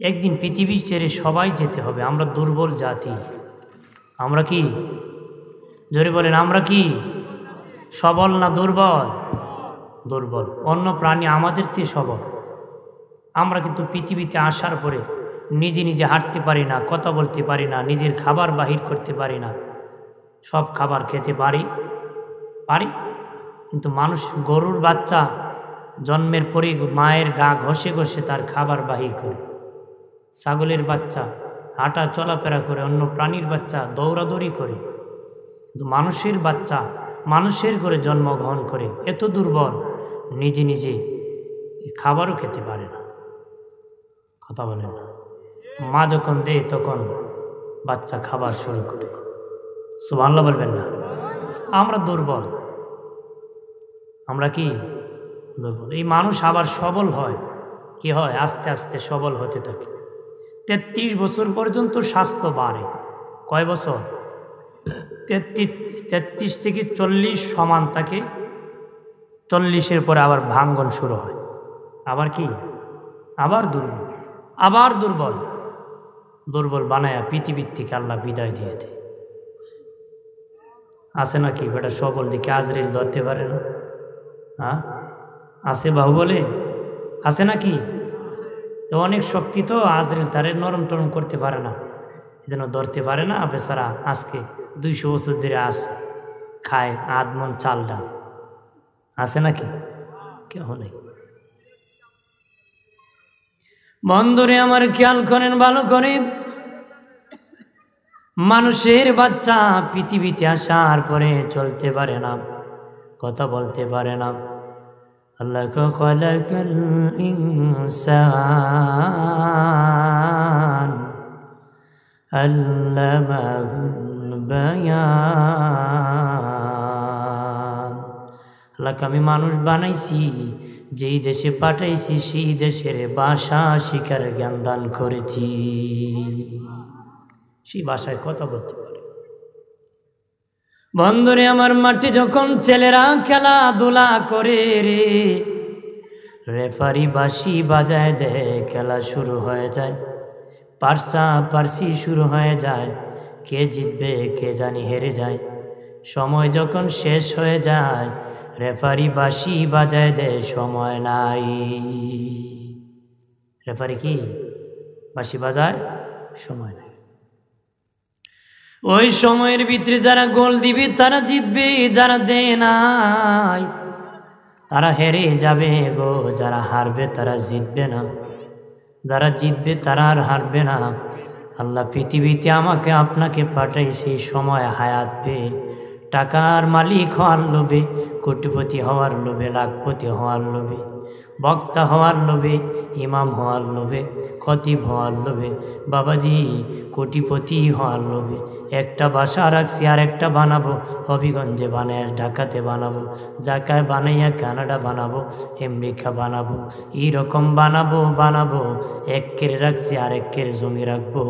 একদিন পৃথিবী ছেড়ে সবাই যেতে হবে। আমরা দুর্বল জাতি। আমরা কি, জোরে বলেন, আমরা কি সবল না দুর্বল? দুর্বল। অন্য প্রাণী আমাদের থেকে সবল। আমরা কিন্তু পৃথিবীতে আসার পরে নিজে নিজে হাঁটতে পারি না, কথা বলতে পারি না, নিজের খাবার বাহির করতে পারি না। সব খাবার খেতে পারি পারি কিন্তু মানুষ, গরুর বাচ্চা জন্মের পরে মায়ের গা ঘষে ঘষে তার খাবার বাহির করে। ছাগলের বাচ্চা হাঁটা চলাফেরা করে, অন্য প্রাণীর বাচ্চা দৌড়াদৌড়ি করে। কিন্তু মানুষের বাচ্চা মানুষের ঘরে জন্মগ্রহণ করে এত দুর্বল, নিজে নিজে খাবারও খেতে পারে না। কথা বলে না। মা যখন দেয় তখন বাচ্চা খাবার শুরু করে। সুবহানাল্লাহ বলবেন না? আমরা দুর্বল। আমরা কি দুর্বল। এই মানুষ আবার সবল হয়, কি হয়, আস্তে আস্তে সবল হতে থাকে। 33 বছর পর্যন্ত স্বাস্থ্য বাড়ে। কয় বছর? 33 থেকে 40 সমান থাকে। 40-এর পরে আবার ভাঙ্গন শুরু হয়। আবার কি, আবার দুর্বল, আবার দুর্বল। দুর্বল বানায়া পৃথিবীর থেকে আল্লাহ বিদায় দিয়ে দেয়। আছে নাকি বেটা সবল দিকে আজরাইল ধরতে পারে না? হ্যাঁ আছে, বাহু বলে আছে নাকি? অনেক শক্তি তো, আজরাইল তারে নরম টরম করতে পারে না, যেন ধরতে পারে না। বেচারা আজকে 200 বছর ধরে আসে, খায় আধমন চাল ডাল। আছে নাকি? কেউ নেই। বন্ধুরে আমার খেয়াল করেন, ভালো করে। মানুষের বাচ্চা পৃথিবীতে আসার পরে চলতে পারে না, কথা বলতে পারে না। আল্লাহ খালাকাল ইনসান আল্লামাহুল বায়ান। আল্লাহকে আমি মানুষ বানাইছি, যেই দেশে পাঠাইছি সেই দেশের ভাষা শিখার জ্ঞান দান করেছি। সেই ভাষায় কথা বলতে পারে। বন্ধুরে আমার, মাঠে যখন ছেলেরা খেলাধুলা করে রে, রেফারি বাঁশি বাজায় দেয়, খেলা শুরু হয়ে যায়। পার্সি শুরু হয়ে যায়। কে জিতবে কে জানি হেরে যায়। সময় যখন শেষ হয়ে যায়, রেফারি বাঁশি বাজায় দেয়, সময় নাই। রেফারি কি বাঁশি বাজায়? সময় নাই। ওই সময়ের ভিতরে যারা গোল দিবে তারা জিতবে, যারা দেয় নাই তারা হেরে যাবে গো। যারা হারবে তারা জিতবে না, যারা জিতবে তারা আর হারবে না। আল্লাহ পৃথিবীতে আমাকে আপনাকে পাঠাইছে সময় হায়াত পেয়ে, টাকার মালিক হওয়ার লোভে, কোটিপতি হওয়ার লোভে, লাখপতি হওয়ার লোভে, বক্তা হওয়ার লোভে, ইমাম হওয়ার লোভে, খতিব হওয়ার লোভে, বাবাজি কোটিপতি হওয়ার লোভে একটা বাসা রাখছি, আর একটা বানাবো হবিগঞ্জে, বানায় ঢাকাতে বানাবো, ঢাকায় বানাইয়া কানাডা বানাবো, আমেরিকা বানাবো, এইরকম বানাবো। একের রাখছি আর একের জমি রাখবো।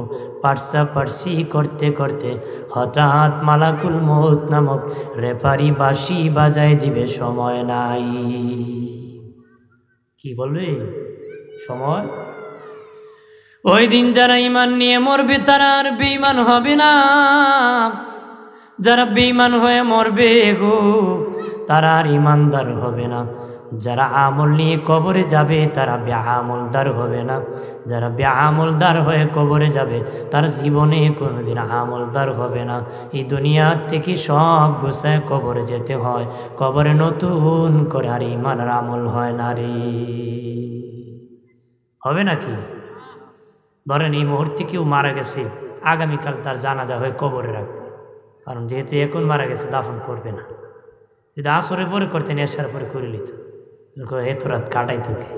পার্সি করতে করতে হঠাৎ মালাকুল মউত নামক রেফারি বাঁশি বাজায় দিবে, সময় নাই। কি বলবে? সময়। ওই দিন যারা ঈমান নিয়ে মরবে তারা আর বেঈমান হবে না। যারা বেঈমান হয়ে মরবে গো, তারা আর ঈমানদার হবে না। যারা আমল নিয়ে কবরে যাবে তারা বেআমলদার হবে না। যারা বেআমলদার হয়ে কবরে যাবে তার জীবনে কোনোদিন আমলদার হবে না। এই দুনিয়ার থেকে সব গোছায় কবরে যেতে হয়। কবরে নতুন করে আর ঈমান আর আমল হয় না রে। হবে নাকি? ধরেন এই মুহূর্তে কেউ মারা গেছে, আগামীকাল তার জানাজা হয়ে কবরে রাখবে, কারণ যেহেতু এখন মারা গেছে দাফন করবে না। যদি আসরে পরে করতেন এসার পরে করে নিত, এত রাত কাটাই তোকে,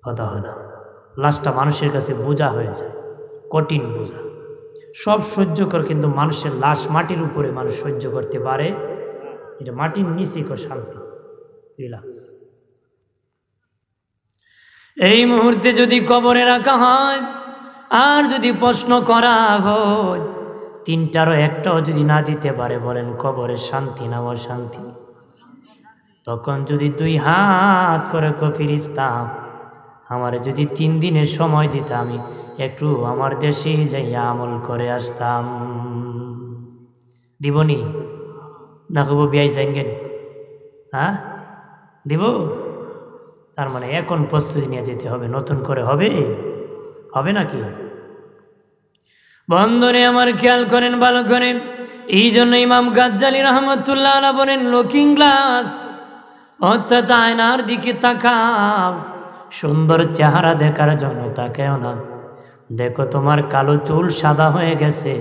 কথা হয় না। লাশটা মানুষের কাছে বোঝা হয়ে যায়, কঠিন বোঝা। সব সহ্য করে, কিন্তু মানুষের লাশ মাটির উপরে মানুষ সহ্য করতে পারে, এটা মাটির নিচে শান্তি, রিল্যাক্স। এই মুহূর্তে যদি কবরে রাখা হয় আর যদি প্রশ্ন করা হয়, তিনটারও একটাও যদি না দিতে পারে, বলেন কবরের শান্তি না অশান্তি? তখন যদি 2 হাত করে ফেরেশতা আমার যদি 3 দিনের সময় দিতে আমি একটু আমার দেশে যাইয়া আমল করে আসতাম। দিবনি না কব বিয়াই যাইঙ্গেন? হ্যাঁ দিব। তার মানে এখন প্রস্তুতি নিয়ে যেতে হবে, নতুন করে হবে, হবে নাকি? বন্ধুরে আমার খেয়াল করেন ভালো করে। এই জন্য ইমাম গাজ্জালী রহমতুল্লাহ আলাইহি বলেন, লুকিং গ্লাস অর্থাৎ আয়নার দিকে তাকাও, সুন্দর চেহারা দেখার জন্য তাকাও না। দেখো তোমার কালো চুল সাদা হয়ে গেছে,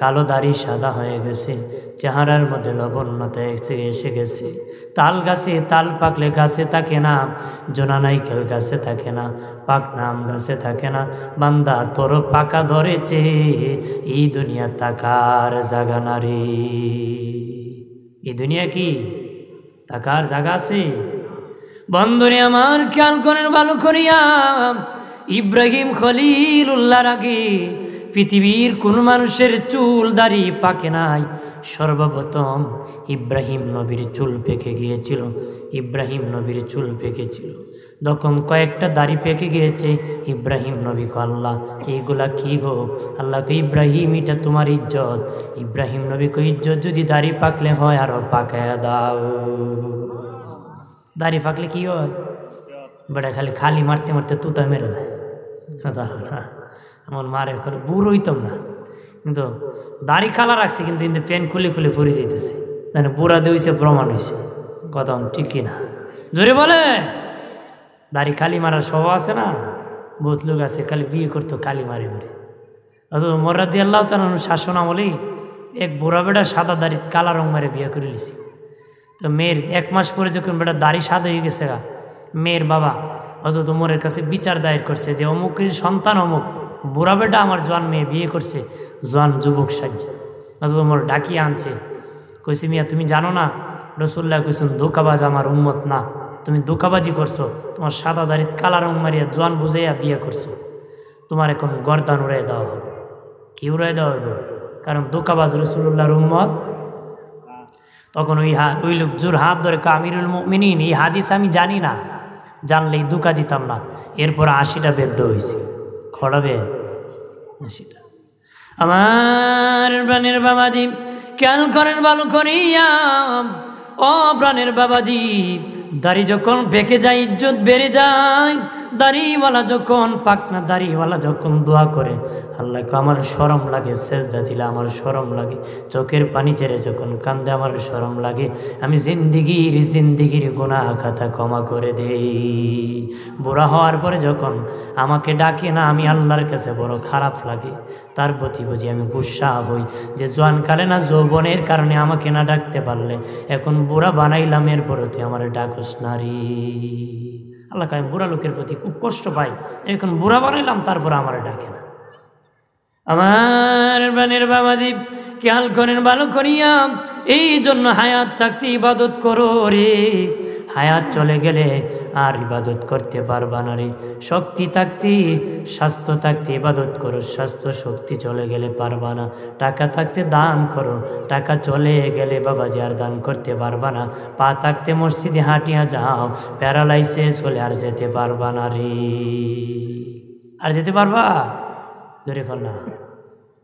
কালো দাড়ি সাদা হয়ে গেছে, চেহারার মধ্যে লবণতা এসে গেছে। তাল গাছে তাল পাকলে গাছে থাকে না, জোনানাইকেল গাছে থাকে না, পাকনা আম গাছে থাকে না। বান্দা তোর পাকা ধরেছে, এই দুনিয়া তাকার জাগা নারী। এই দুনিয়া কি তাকার জায়গা আছে? বন্ধুরে আমার খেয়াল করেন ভালো করিয়া। ইব্রাহিম খলিলুল্লাহর আগে পৃথিবীর কোন মানুষের চুল দাড়ি পাকে নাই। সর্বপ্রথম ইব্রাহিম নবীর চুল পেকে গিয়েছিল। ইব্রাহিম নবীর চুল পেকেছিল, তখন কয়েকটা দাড়ি পেকে গিয়েছে। ইব্রাহিম নবী কো, আল্লাহ এইগুলা কি গো? আল্লাহ কো, ইব্রাহিম এটা তোমার ইজ্জত। ইব্রাহিম নবী কো, ইজ্জত যদি দাড়ি পাকলে হয় আরো পাকায়া দাও। দাড়ি পাকলে কি হয়? বেটা খালি মারতে মারতে তুতা মেরে নেয়। এমন মারে করে বুড়ো হইতাম না, কিন্তু দাড়ি খালা রাখছে, কিন্তু প্যান্ট খুলে খুলে পরে যেতেছে। মানে বুড়া দিয়েছে, প্রমাণ হয়েছে। কথা ঠিক কিনা? জোরে বলে। দাড়ি কালি মারার স্বভাব আছে না, বহুত লোক আছে খালি বিয়ে করতো কালি মারি মারে। অথচ ওমর রাদিয়াল্লাহু তাআলা শাসন আমলেই এক বুড়া বেটা সাদা দাড়ি কালা রং মারে বিয়ে করে লিছি। তো মেয়ের 1 মাস পরে যখন বেটা দাড়ি সাদা হয়ে গেছে, মেয়ের বাবা হযরত ওমরের কাছে বিচার দায়ের করছে যে অমুকের সন্তান অমুক বুড়া বেটা আমার জোয়ান মেয়ে বিয়ে করছে, জোয়ান যুবক সাজছে। হযরত ওমর ডাকিয়ে আনছে, কইছে, মিয়া তুমি জানো না রাসূলুল্লাহ কইছেন ধোঁকাবাজ আমার উম্মত না, তুমি ধোঁকাবাজি করছো, তোমার সাদা দাড়ি কালা রং মারিয়া জোয়ান বুঝাইয়া বিয়ে করছো, তোমার এখন গর্দান উড়াই দেওয়া হবে। কি উড়াই দেওয়া হবে? কারণ ধোঁকাবাজ রাসূলুল্লাহর উম্মত। তখন ওই লোক জোর হাত ধরে আমিরুল মুমিনিন, এই হাদিস আমি জানি না, জানলেই ধোঁকা দিতাম না। এরপর 80টা বেদ্য হয়েছে। খড়াবে 80টা। আমার প্রাণের বাবাজি খেয়াল করেন ভালো করিয়া। ও প্রাণের বাবাজি, দাড়ি যখন পেকে যায় ইজ্জত বেড়ে যায়। দাড়িওয়ালা যখন পাকনা দাড়িওয়ালা যখন দোয়া করে, আল্লাহ আমার শরম লাগে, সেজদা দিলে আমার শরম লাগে, চোখের পানি ছেড়ে যখন কান্দে আমার শরম লাগে। আমি জিন্দিগির গুনাহ খাতা ক্ষমা করে দেই। বুড়া হওয়ার পরে যখন আমাকে ডাকে না, আমি আল্লাহর কাছে বড় খারাপ লাগে। তার প্রতি বুঝি আমি গুসা হই যে জোয়ানকালে না যৌবনের কারণে আমাকে না ডাকতে পারলে, এখন বুড়া বানাইলাম, এরপরে তুই আমার ডাকস নারী। আল্লাহ আমি বুড়া লোকের প্রতি খুব কষ্ট পাই, এখন বুড়া বানাইলাম তারপর আমার ডাকে না। আমার প্রাণের বাবাজি খেয়াল করেন ভালো করিয়া। এই জন্য হায়াত থাকতে ইবাদত করো রে, হায়াত চলে গেলে আর ইবাদত করতে পারবা না রে। শক্তি থাকতে স্বাস্থ্য থাকতে ইবাদত করো, স্বাস্থ্য শক্তি চলে গেলে পারবা না। টাকা থাকতে দান করো, টাকা চলে গেলে বাবাজি আর দান করতে পারবা না। পা থাকতে মসজিদে হাঁটিয়া যাও, প্যারালাইসিস হলে আর যেতে পারবা না রে। আর যেতে পারবা? ধরে কর না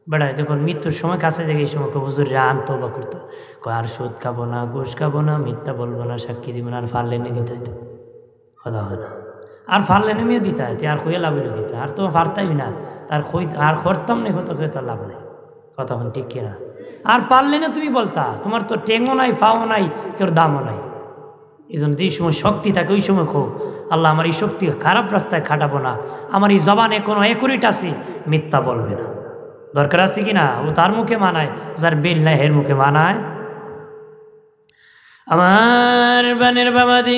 বেড়া, যখন মৃত্যুর সময় কাছে যায় এই সময় হুজুর রান তওবা করতো, আর সুদ খাবো না, ঘুষ খাবো না, মিথ্যা বলবো না, সাক্ষী দিব না, আর ফারলে নিয়ে দিতে হইতো। কথা হয় না, আর ফারলে নেমে দিতে হয়, আর খুঁয়ে লাভ হইল দিতে, আর তো পারতাই না, তার খুঁই আর করতাম না, হতো খুঁয়ে তার লাভ নেই। কথা হন ঠিক কিনা? আর পারলে না তুমি বলতা, তোমার তো টেঙও নাই, ফাও নাই, কেউ দামও নাই। এই জন্য যেই সময় শক্তি থাকে ওই সময় খো, আল্লাহ আমার এই শক্তি খারাপ রাস্তায় খাটাবো না, আমার এই জবানে কোনো একুরিট আছে, মিথ্যা বলবে না। দরকার আছে কিনা? ও তার মুখে মানায়, যার বিল নাই এর মুখে মানায়। আমার বানের বাবাজি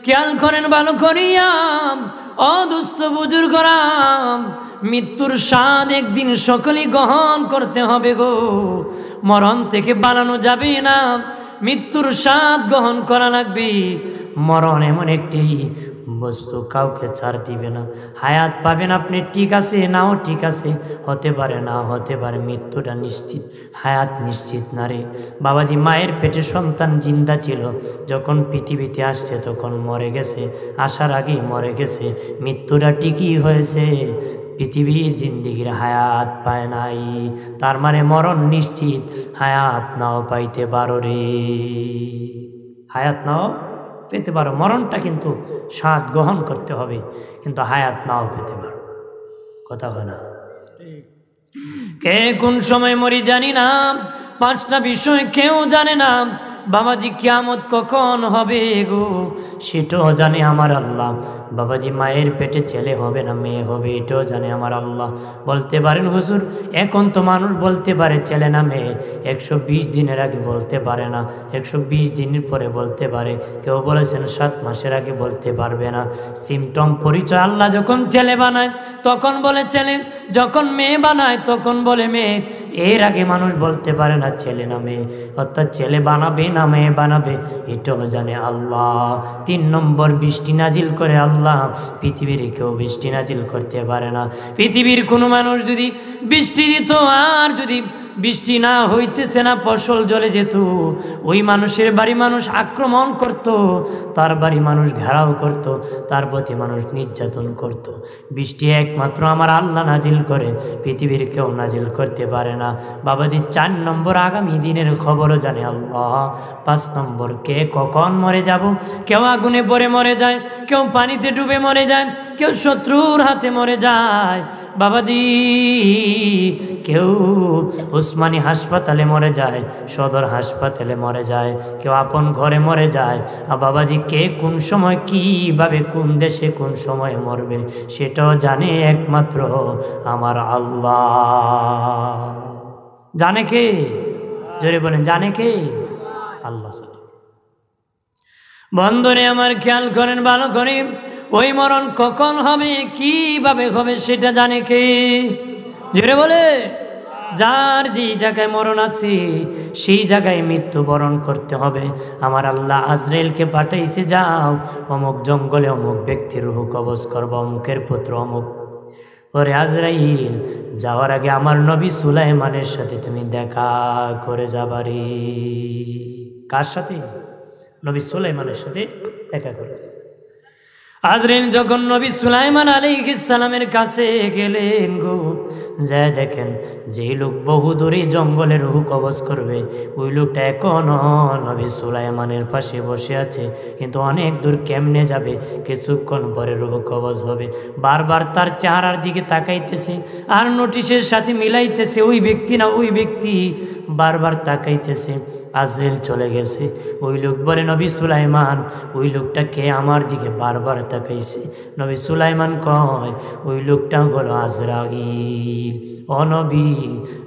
খেয়াল করেন ভালো করিয়া। ও দুস্থ বুজুর্গরাম, মৃত্যুর স্বাদ একদিন সকলেই গ্রহণ করতে হবে গো, মরণ থেকে বানানো যাবে না, মৃত্যুর স্বাদ গ্রহণ করা লাগবে। মরণ এমন একটি বস্তু কাউকে ছাড় দিবে না। হায়াত পাবেন আপনি, ঠিক আছে, নাও ঠিক আছে, হতে পারে না হতে পারে, মৃত্যুটা নিশ্চিত, হায়াত নিশ্চিত না রে বাবাজি। মায়ের পেটে সন্তান জিন্দা ছিল, যখন পৃথিবীতে আসছে তখন মরে গেছে, আসার আগেই মরে গেছে, মৃত্যুটা ঠিকই হয়েছে, পৃথিবীর জিন্দিগির হায়াত পায় নাই, তার মানে মরণ নিশ্চিত, হায়াত নাও পাইতে পারো রে, হায়াত নাও পেতে পারো, মরণটা কিন্তু স্বাদ গ্রহণ করতে হবে, কিন্তু হায়াত নাও পেতে পারো, কথা হয় না। কে কোন সময় মরি জানি না, পাঁচটা বিষয় কেউ জানে না বাবাজি। কিয়ামত কখন হবে গো সেটাও জানে আমার আল্লাহ। বাবাজি মায়ের পেটে ছেলে হবে না মেয়ে হবে এটাও জানে আমার আল্লাহ। বলতে পারেন হুজুর এখন তো মানুষ বলতে পারে ছেলে না মেয়ে, 120 দিনের আগে বলতে পারে না, 120 দিনের পরে বলতে পারে, কেউ বলেছেন 7 মাসের আগে বলতে পারবে না। সিমটম পরিচয়, আল্লাহ যখন ছেলে বানায় তখন বলে ছেলে, যখন মেয়ে বানায় তখন বলে মেয়ে, এর আগে মানুষ বলতে পারে না ছেলে না মেয়ে, অর্থাৎ ছেলে বানাবে না মেয়ে বানাবে এটাও জানে আল্লাহ। 3 নম্বর, বৃষ্টি নাজিল করে আল্লাহ, পৃথিবীর কেউ বৃষ্টি নাজিল করতে পারে না। পৃথিবীর কোনো মানুষ যদি বৃষ্টি দিত আর যদি বৃষ্টি না হইতেছে না ফসল জ্বলে যেত, ওই মানুষের বাড়ি মানুষ আক্রমণ করত, তার বাড়ি মানুষ ঘেরাও করত, তার প্রতি মানুষ নির্যাতন করত। বৃষ্টি একমাত্র আমার আল্লাহ নাজিল করে, পৃথিবীর কেউ নাজিল করতে পারে না বাবাজি। 4 নম্বর, আগামী দিনের খবরও জানে আল্লাহ। 5 নম্বর, কে কখন মরে যাব, কেউ আগুনে পড়ে মরে যায়, কেউ পানিতে ডুবে মরে যায়, কেউ শত্রুর হাতে মরে যায় বাবাজি, কেউ উসমানী হাসপাতালে মরে যায়, সদর হাসপাতালে মরে যায়, কেউ আপন ঘরে মরে যায়। আর বাবাজি কে কোন সময় কিভাবে কোন দেশে কোন সময় মরবে সেটাও জানে একমাত্র আমার আল্লাহ। জানে কে? জোরে বলেন, জানে কে? আল্লাহ। বন্ধুরে আমার খেয়াল করেন ভালো করে, ওই মরণ কখন হবে কিভাবে হবে সেটা জানে কে? জোরে বলে, যার যে জায়গায় মরণ আছে সেই জায়গায় মৃত্যুবরণ করতে হবে। আমার আল্লাহ আজরাইলকে পাঠাইছে, যাও অমুক জঙ্গলে অমুক ব্যক্তির রূহ কবজ করবো, অমুকের পুত্র অমুক। ওরে আজরাইল, যাওয়ার আগে আমার নবী সুলাইমানের সাথে তুমি দেখা করে যাবারে। কার সাথে? নবী সুলাইমানের সাথে দেখা করে। আজরাইল যখন নবী সুলাইমান আলাইহিস সালামের কাছে গেলেন গো, যায় দেখেন যে লোক বহু দূরে জঙ্গলে রূহ কবজ করবে, ওই লোকটা এখনো নবী সুলাইমানের পাশে বসে আছে, কিন্তু অনেক দূর কেমনে যাবে, কিছুক্ষণ পরে রূহ কবজ হবে। বারবার তার চেহারার দিকে তাকাইতেছে আর নোটিশের সাথে মিলাইতেছে, ওই ব্যক্তি না ওই ব্যক্তি, বারবার তাকাইতেছে। আজরাইল চলে গেছে। ওই লোক বলে, নবী সুলাইমান, ওই লোকটা কে আমার দিকে বারবার তাকাইছে? নবী সুলাইমান কয়, ওই লোকটা হলো আজরাইল। ও নবী,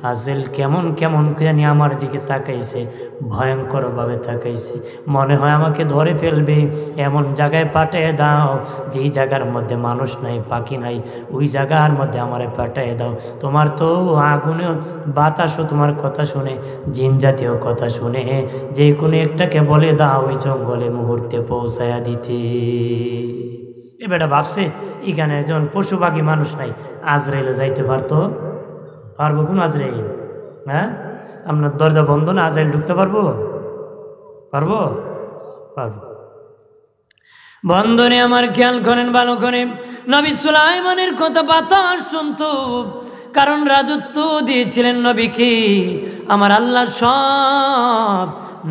আজরাইল কেমন কেমন জানি আমার দিকে তাকাইছে, ভয়ঙ্করভাবে তাকাইছে, মনে হয় আমাকে ধরে ফেলবে, এমন জায়গায় পাঠিয়ে দাও যেই জায়গার মধ্যে মানুষ নাই পাখি নাই, ওই জায়গার মধ্যে আমারে পাঠিয়ে দাও। তোমার তো আগুনে বাতাসও তোমার কথা শুনে, জিন জাতীয় কথা শুনে, যে কোনো একটাকে বলে দাও ওই জঙ্গলে মুহূর্তে পৌঁছায়া দিতে। এ বেটা ভাবছে এখানে একজন পশু পাখি মানুষ নাই, আজরাইলও যাইতে পারতো। পারবো কোন আজরাইল? হ্যাঁ, আপনার দরজা বন্ধ না, আজরাইল ঢুকতে পারবো? পারবো? পারবো। বন্ধনে আমার খেয়াল করেন ভালো করে, নবী সুলাইমানের কথা বাতাস শুনতো, কারণ রাজত্ব দিয়েছিলেন নবীকে আমার আল্লাহ, সব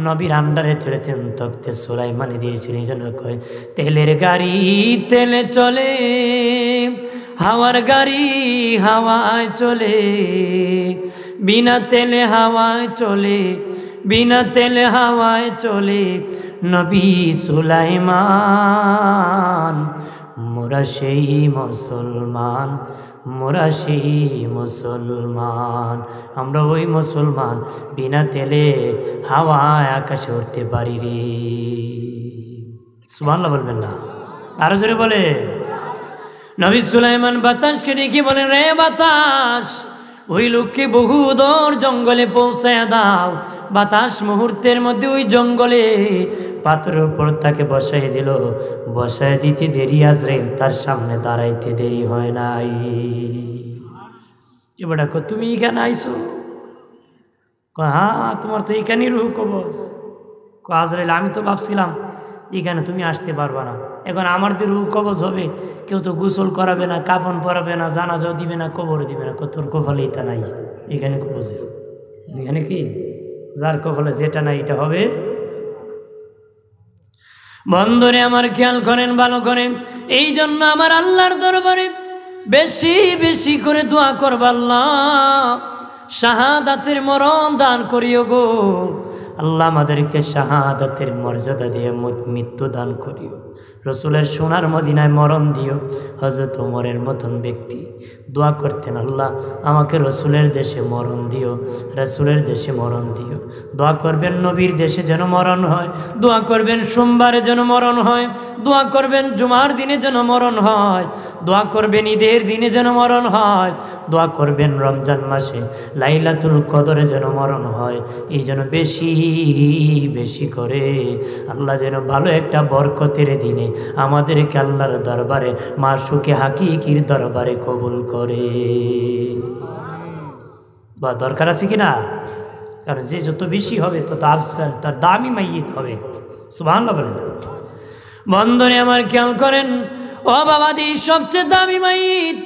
নবীর আন্ডারে চলেছেন, তখতে সুলাইমানে দিয়েছিলেন। এই জন্য কয়, তেলের গাড়ি তেলে চলে, হাওয়ার গাড়ি হাওয়ায় চলে, বিনা তেলে হাওয়ায় চলে, বিনা তেলে হাওয়ায় চলে, নবী সুলাইমান। মোরা সেই মুসলমান, মোরা সেই মুসলমান, আমরা ওই মুসলমান, বিনা তেলে হাওয়ায় আকাশে উঠতে পারি রে। সুবহানাল্লাহ বলবেন না? আরো জোরে বলে। নবী সুলাইমান বাতাসকে ডেকে বলেন, রে বাতাস, ওই লোককে বহু দূর জঙ্গলে পৌঁছায় দাও। বাতাস মুহূর্তের মধ্যে ওই জঙ্গলে পাথরের উপর তাকে বসাই দিল। বসায় দিতে দেরি, আজরাইল তার সামনে দাঁড়াইতে দেরি হয় নাই। এবার দেখো তুমি এখানে আইছো? হ্যাঁ, তোমার তো এখানেই রুহ কবজ। আজরাইল আমি তো ভাবছিলাম এখানে তুমি আসতে পারবা না। এখন আমার তো রুহ কবজ হবে, কেউ তো গোসল করাবে না, কাফন পরাবে না, জানাজাও দিবে না, কবর দিবে না। তোর কপালে এটা নাই, এখানে কবজে। এখানে কি যার কপালে যেটা নাই এটা হবে। বন্ধুরে আমার খেয়াল করেন, ভালো করেন। এই জন্য আমার আল্লাহর দরবারে বেশি বেশি করে দোয়া করবা, আল্লাহ শাহাদাতের মরণ দান করিও গো। আল্লাহ আমাদেরকে শাহাদাতের মর্যাদা দিয়ে মৃত্যু দান করিও। রসুলের সোনার মদিনায় মরণ দিও। হযরত ওমরের মতন ব্যক্তি দোয়া করতেন, আল্লাহ আমাকে রসুলের দেশে মরণ দিও, রসুলের দেশে মরণ দিও। দোয়া করবেন নবীর দেশে যেন মরণ হয়, দোয়া করবেন সোমবারে যেন মরণ হয়, দোয়া করবেন জুমার দিনে যেন মরণ হয়, দোয়া করবেন ঈদের দিনে যেন মরণ হয়, দোয়া করবেন রমজান মাসে লাইলাতুল কদরে যেন মরণ হয়। এই যেন বেশি বেশি করে আল্লাহ যেন ভালো একটা বরকতের দিনে আমাদেরকে আল্লাহর দরবারে মাশুকে হাকিকির দরবারে কবুল করে। বা দরকার আছে কিনা? কারণ যে যত বেশি হবে তত আফসাল, তার দামি মাইয়িত হবে। সুবহানাল্লাহ বলেন। বন্ধনে আমার খেয়াল করেন, ও বাবাজি, সবচেয়ে দামি মাইয়িত,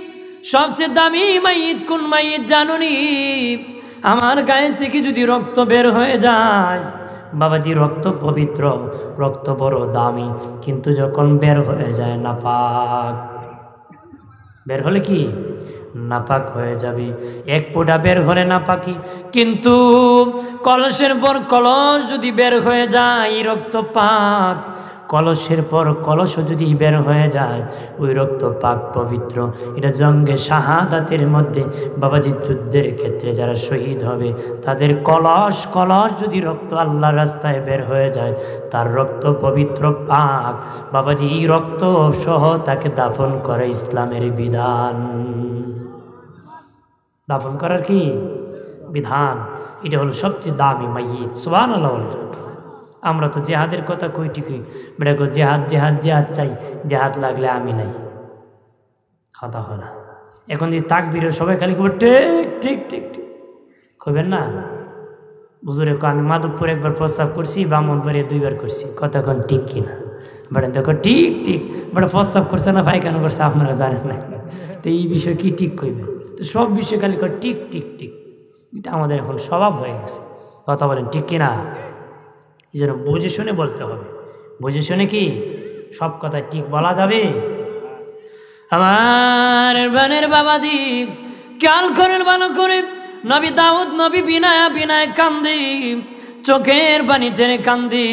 সবচেয়ে দামি মাইয়িত কোন মাইয়িত জানুনি? আমার গায়ে থেকে যদি রক্ত বের হয়ে যায়, বাবাজি রক্ত পবিত্র, রক্ত বড় দামি, কিন্তু যখন বের হয়ে যায় নাপাক, বের হলে কি নাপাক হয়ে যাবে। এক ফোঁটা বের হলে নাপাকি, কিন্তু কলসের পর কলস যদি বের হয়ে যায় রক্ত পাক, কলসের পর কলসও যদি বের হয়ে যায় ওই রক্ত পাক পবিত্র। এটা জঙ্গে শাহাদাতের মধ্যে বাবাজি যুদ্ধের ক্ষেত্রে যারা শহীদ হবে তাদের কলস কলস যদি রক্ত আল্লাহর রাস্তায় বের হয়ে যায়, তার রক্ত পবিত্র পাক। বাবাজি এই রক্ত সহ তাকে দাফন করে ইসলামের বিধান। দাফন করার কি বিধান, এটা হলো সবচেয়ে দামি মাইয়িত। সুবহানাল্লাহ। আমরা তো জেহাদের কথা কই ঠিকই, বেটা কো জেহাদ জেহাদ জেহাদ চাই, জেহাদ লাগলে আমি নাই, কথা হয় না। এখন যদি তাকবীরে সবাই খালি করবে ঠিক ঠিক ঠিক ঠিক কইবেন না? হুজুরে কো আমি মাধবপুর একবার প্রস্তাব করছি, ব্রাহ্মণবাড়িয়া 2 বার করছি, কথা কোন ঠিক কিনা? বেটা দেখো ঠিক ঠিক, বেটা প্রস্তাব করছে না পায়খানা করছে আপনারা জানেন না, তো এই বিষয় কি ঠিক কইবে? তো সব বিষয় খালি কর ঠিক ঠিক ঠিক, এটা আমাদের এখন স্বভাব হয়ে গেছে। কথা বলেন ঠিক কিনা? এই জন্য বুঝে শুনে বলতে হবে। বুঝে শুনে কি সব কথা ঠিক বলা যাবে? আমার বানের বাবাজি খেয়াল করেন ভালো করে, নবী দাউদ নবী বিনায়া বিনায় কান্দি, চোখের পানি ছেড়ে কান্দি।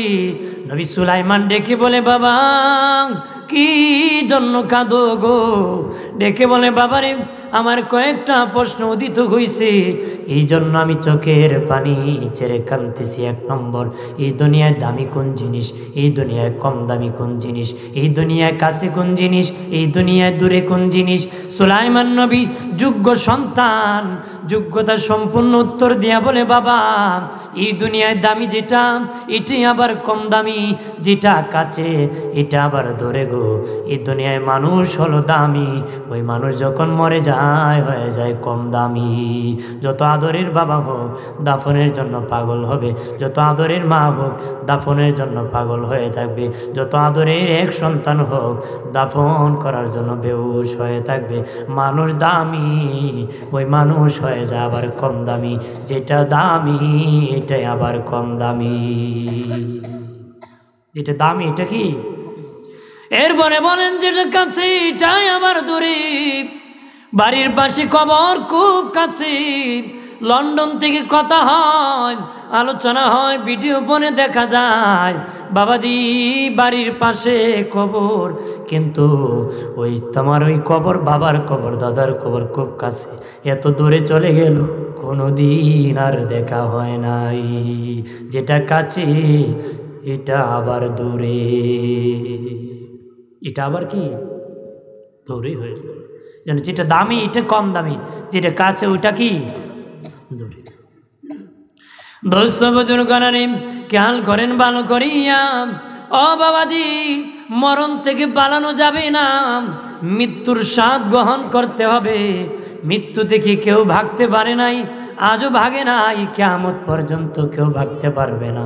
নবী সুলাইমান ডেকে বলে, বাবা কি জন্য কাঁদো গো? ডেকে বলে, বাবারে আমার কয়েকটা প্রশ্ন উদিত হইছে, এই জন্য আমি চোখের পানি ছেড়ে কাঁদতেছি। 1 নম্বর, এই দুনিয়ায় দামি কোন জিনিস, এই দুনিয়ায় কম দামি কোন জিনিস, এই দুনিয়ায় কাছে কোন জিনিস, এই দুনিয়ায় দূরে কোন জিনিস? সুলাইমান নবী যোগ্য সন্তান, যোগ্যতা সম্পূর্ণ উত্তর দিয়া বলে, বাবা এই দুনিয়ায় দামি যেটা এটাই আবার কম দামি, যেটা কাছে এটা আবার দূরে গো। এই দুনিয়ায় মানুষ হলো দামি, ওই মানুষ যখন মরে যায় হয়ে যায় কম দামি। যত আদরের বাবা হোক দাফনের জন্য পাগল হবে, যত আদরের মা হোক দাফনের জন্য পাগল হয়ে থাকবে, যত আদরের এক সন্তান হোক দাফন করার জন্য বেহুশ হয়ে থাকবে। মানুষ দামি, ওই মানুষ হয়ে যায় আবার কম দামি, যেটা দামি এটাই আবার কম দামি। যেটা দামি এটা কি? এরপরে বলেন যেটা কাছে এটাই আবার দূরে। বাড়ির পাশে কবর খুব কাছে, লন্ডন থেকে কথা হয়, আলোচনা হয়, ভিডিও ফোনে দেখা যায়, বাবাজি বাড়ির পাশে কবর, কিন্তু ওই তোমার ওই কবর বাবার কবর দাদার কবর খুব কাছে, এত দূরে চলে গেল কোনোদিন আর দেখা হয় নাই। যেটা কাছে এটা আবার দূরে, এটা আবার কি দূরে হয়ে যায়। যেন যেটা দামি এটা কম দামি, যেটা কাছে ওইটা কি দূরে। দোস্ত বুজুর্গ খেয়াল করেন ভালো করিয়া, ও বাবাজি, মরণ থেকে পালানো যাবে না, মৃত্যুর স্বাদ গ্রহণ করতে হবে। মৃত্যু থেকে কেউ ভাগতে পারে নাই, আজও ভাগে নাই, কিয়ামত পর্যন্ত কেউ ভাগতে পারবে না।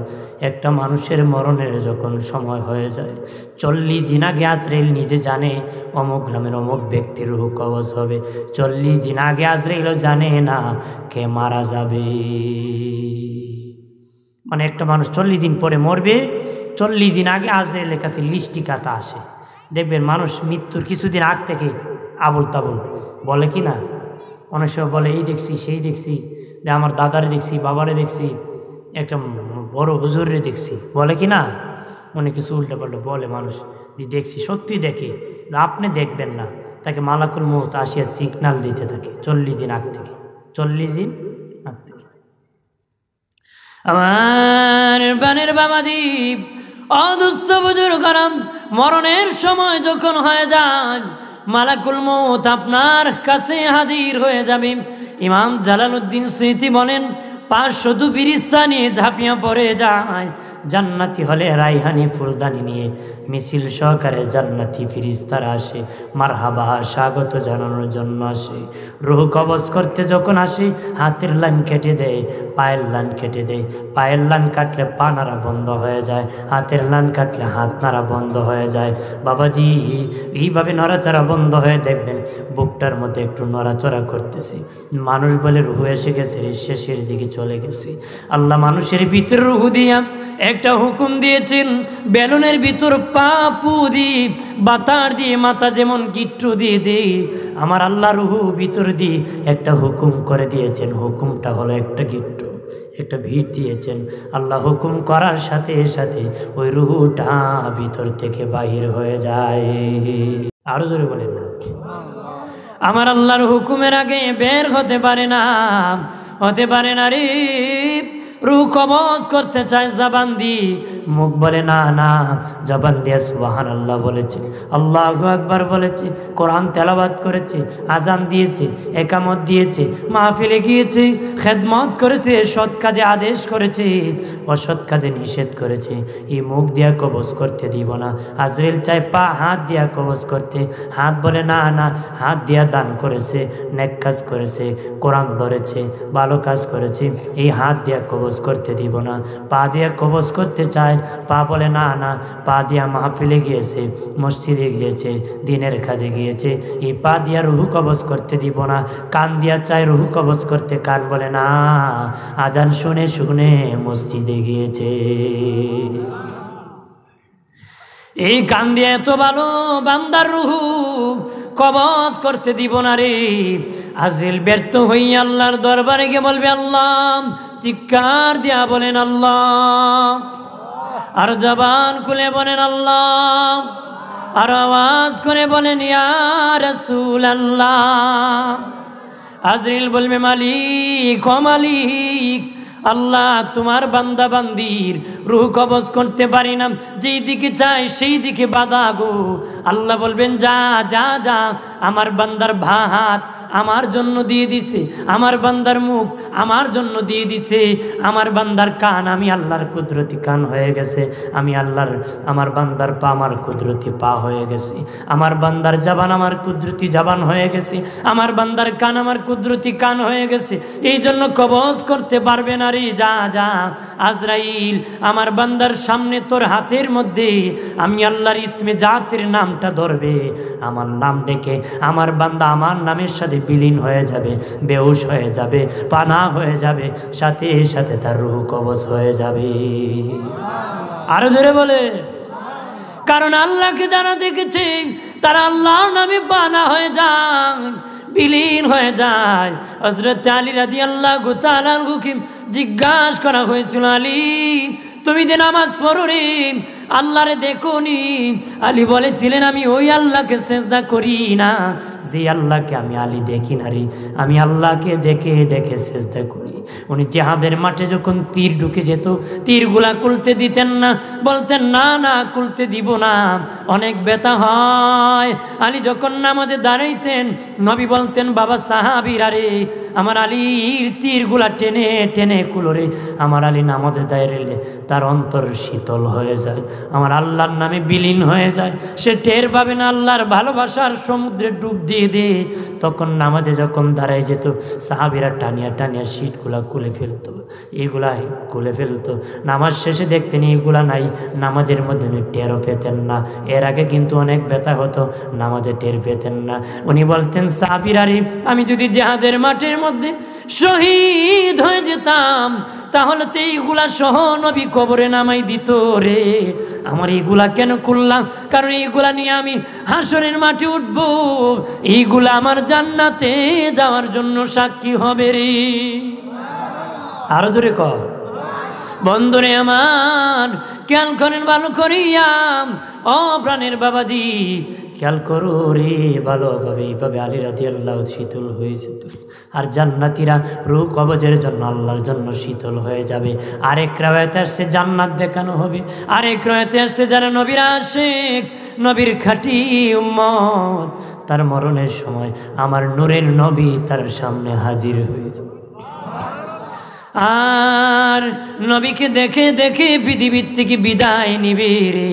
একটা মানুষের মরণের যখন সময় হয়ে যায়, 40 দিন আগে আজরাইল নিজে জানে অমুক নামের অমুক ব্যক্তির রূহ কবজ হবে। 40 দিন আগে আজরাইলও জানে না কে মারা যাবে। মানে একটা মানুষ 40 দিন পরে মরবে, 40 দিন আগে আজরাইলের কাছে লিস্টি খাতা আসে। দেখবেন মানুষ মৃত্যুর কিছুদিন আগ থেকে আবল তাবল বলে কি না, অনেক সময় বলে এই দেখছি সেই দেখছি, আমার দাদারে দেখছি, বাবারে দেখছি, একটা বড় হুজুরে দেখছি, বলে কি না, অনেক কিছু উল্টো পাল্টা বলে মানুষ। দেখছি, সত্যি দেখে, আপনি দেখবেন না, তাকে মালাকুল মউত আসিয়া সিগন্যাল দিতে থাকে 40 দিন আগ থেকে, 40 দিন আগ থেকে। আমার বানের বাবাজি, অদুস্থ বুজুর কারণ মরণের সময় যখন হয়ে যায়, মালাকুল মউত আপনার কাছে হাজির হয়ে যাবে। ইমাম জালালউদ্দিন সুয়ুতী বলেন, 500 ফেরেশতা নিয়ে ঝাঁপিয়ে পড়ে যায়। জান্নাতি হলে রাইহানি ফুলদানি নিয়ে মিছিল সহকারে জান্নাতি ফেরেশতারা আসে, মারহাবা স্বাগত জানানোর জন্য আসে। রূহ কবজ করতে যখন আসে, হাতের লাইন কেটে দেয়, পায়ের লাইন কেটে দেয়। পায়ের লাইন কাটলে পা নাড়া বন্ধ হয়ে যায়, হাতের লাইন কাটলে হাত নাড়া বন্ধ হয়ে যায়। বাবাজি, এইভাবে নড়াচড়া বন্ধ হয়ে দেখবেন বুকটার মধ্যে একটু নড়াচড়া করতেছে। মানুষ বলে রূহ এসে গেছে, শেষের দিকে চলে গেছে। আল্লাহ মানুষের ভিতরে রূহ দিয়া একটা হুকুম দিয়েছেন, বেলুনের ভিতর পা পু দিয়ে বাতার দিয়ে মাথা যেমন গিট্টু দিয়ে দেই, আমার আল্লাহ রূহ ভিতর দিয়ে একটা হুকুম করে দিয়েছেন। হুকুমটা হলো একটা গিট্টু, একটা ভিড় দিয়েছেন। আল্লাহ হুকুম করার সাথে সাথে ওই রূহটা ভিতর থেকে বাহির হয়ে যায়। আরো জোরে বলেন না। আমার আল্লাহর হুকুমের আগে বের হতে পারে না, হতে পারে না রে। রূহ কবজ করতে চায় জবান দিয়ে, মুখ বলে না না, জবান দিয়ে সুবহানাল্লাহ বলেছে, আল্লাহু আকবার বলেছে, কোরআন তেলাওয়াত করেছে, আজান দিয়েছে, একামত দিয়েছে, মাহফিলে গিয়েছে, খেদমত করেছে, সৎ কাজে আদেশ করেছে, অসৎ কাজে নিষেধ করেছে। এই মুখ দিয়া কবজ করতে দিব না। আজরাইল চায় পা হাত দিয়া কবজ করতে, হাত বলে না না, হাত দিয়া দান করেছে, নেক কাজ করেছে, কোরআন ধরেছে, ভালো কাজ করেছে, এই হাত দিয়া কবজ করতে দিব না। পা দিয়া কবজ করতে চায়, পা বলে না না, পা দিয়া মাহফিলে গিয়েছে, মসজিদে গিয়েছে, দিনের কাজে গিয়েছে, এই পা দিয়া রূহ কবজ করতে দিব না। কান দিয়া চায় রূহ কবজ করতে, কান বলে না, আজান শুনে শুনে মসজিদে গিয়েছে। এই কান দিয়ে এত ভালো বান্দার রূহ কবজ করতে দিব না রে। আজরাইল ব্যর্থ হইয়া আল্লাহর দরবারে গিয়ে বলবে আল্লাহ, চিৎকার দিয়া বলেন আল্লাহ, আর জবান খুলে বলেন আল্লাহ, আর আওয়াজ করে বলেন ইয়া রাসূলুল্লাহ। আজরাইল বলবে মালিক, ও মালিক, আল্লাহ তোমার বান্দা বান্দির রূহ কবজ করতে পারি না, যেই দিকে চাই সেই দিকে বাধা গো। আল্লাহ বলবেন যা যা যা, আমার বান্দার হাত আমার জন্য দিয়ে দিছে, আমার বান্দার মুখ আমার জন্য দিয়ে দিছে, আমার বান্দার কান আমি আল্লাহর কুদরতি কান হয়ে গেছে, আমি আল্লাহর, আমার বান্দার পা আমার কুদরতি পা হয়ে গেছে, আমার বান্দার জবান আমার কুদরতি জবান হয়ে গেছে, আমার বান্দার কান আমার কুদরতি কান হয়ে গেছে, এই জন্য কবজ করতে পারবে না রে। যা যা আজরাইল, আমার বান্দার সামনে তোর হাতের মধ্যে আমি আল্লাহর ইসমে জাতের নামটা ধরবে, আমার নাম ডেকে আমার বান্দা আমার নামের সাথে বিলীন হয়ে যাবে, বেহুশ হয়ে যাবে, পানা হয়ে যাবে, সাথে সাথে তার রূহ কবজ হয়ে যাবে। আরো জোরে বলে, কারণ আল্লাহকে যারা দেখেছে তারা আল্লাহর নামে পানা হয়ে যায়, বিলীন হয়ে যায়। হযরত আলী রাদিয়াল্লাহু তাআলা আনহুকে জিজ্ঞাসা করা হয়েছিল, আলী তুমি যে নামাজ পড়ো রে, আল্লাহরে দেখো নি? আলী বলেছিলেন আমি ওই আল্লাহকে সেজদা করি না যে আল্লাহকে আমি আলী দেখি না রে, আমি আল্লাহকে দেখে দেখে সেজদা করি। উনি জিহাদের মাঠে যখন তীর ঢুকে যেত, তীরগুলা খুলতে দিতেন না, বলতেন না না খুলতে দিব না, অনেক ব্যথা হয়। আলী যখন নামাজে দাঁড়াইতেন, নবী বলতেন বাবা সাহাবীরা রে, আমার আলীর তীরগুলা টেনে টেনে কুলোরে। আমার আলী নামাজে দাঁড়াইলে তার অন্তর শীতল হয়ে যায়, আমার আল্লাহর নামে বিলীন হয়ে যায়, সে টের পাবে না, আল্লাহর ভালোবাসার সমুদ্রে ডুব দিয়ে দে। তখন নামাজে যখন দাঁড়ায় যেত, সাহাবীরা টানিয়া টানিয়া শীটগুলা খুলে ফেলতো, এগুলাই খুলে ফেলতো। নামাজ শেষে দেখতেন এগুলা নাই, নামাজের মধ্যে উনি টেরও পেতেন না। এর আগে কিন্তু অনেক ব্যথা হতো, নামাজে টের পেতেন না। উনি বলতেন সাহাবীরা রে, আমি যদি জিহাদের মাঠের মধ্যে শহীদ হয়ে যেতাম, তাহলে তো এইগুলা সহ নবী কবরে নামাই দিত রে। আমার এইগুলা কেন করলাম? কারণ এইগুলা নিয়ে আমি হাসরের মাঠে উঠবো, এইগুলা আমার জান্নাতে যাওয়ার জন্য সাক্ষী হবে রে। আরো জোরে কর। বন্ধুরে আমার, খেয়াল করেন ভালো করিয়াম, ও প্রাণের বাবাজি খেয়াল করো রে ভালোভাবে। এইভাবে আলী রাদিয়াল্লাহু শীতল হয়ে যেত, আর জান্নাতীরা রূহ কবজের জন্য আল্লাহর জন্য শীতল হয়ে যাবে। আরেক রাওয়ায়াতে আসছে জান্নাত দেখানো হবে, আরেক রাওয়ায়াতে আসছে যারা নবীর আশিক, নবীর খাঁটি উম্মত, তার মরণের সময় আমার নূরের নবী তার সামনে হাজির হয়ে যাবে। আর নবীকে দেখে দেখে পৃথিবীর থেকে বিদায় নিবে রে।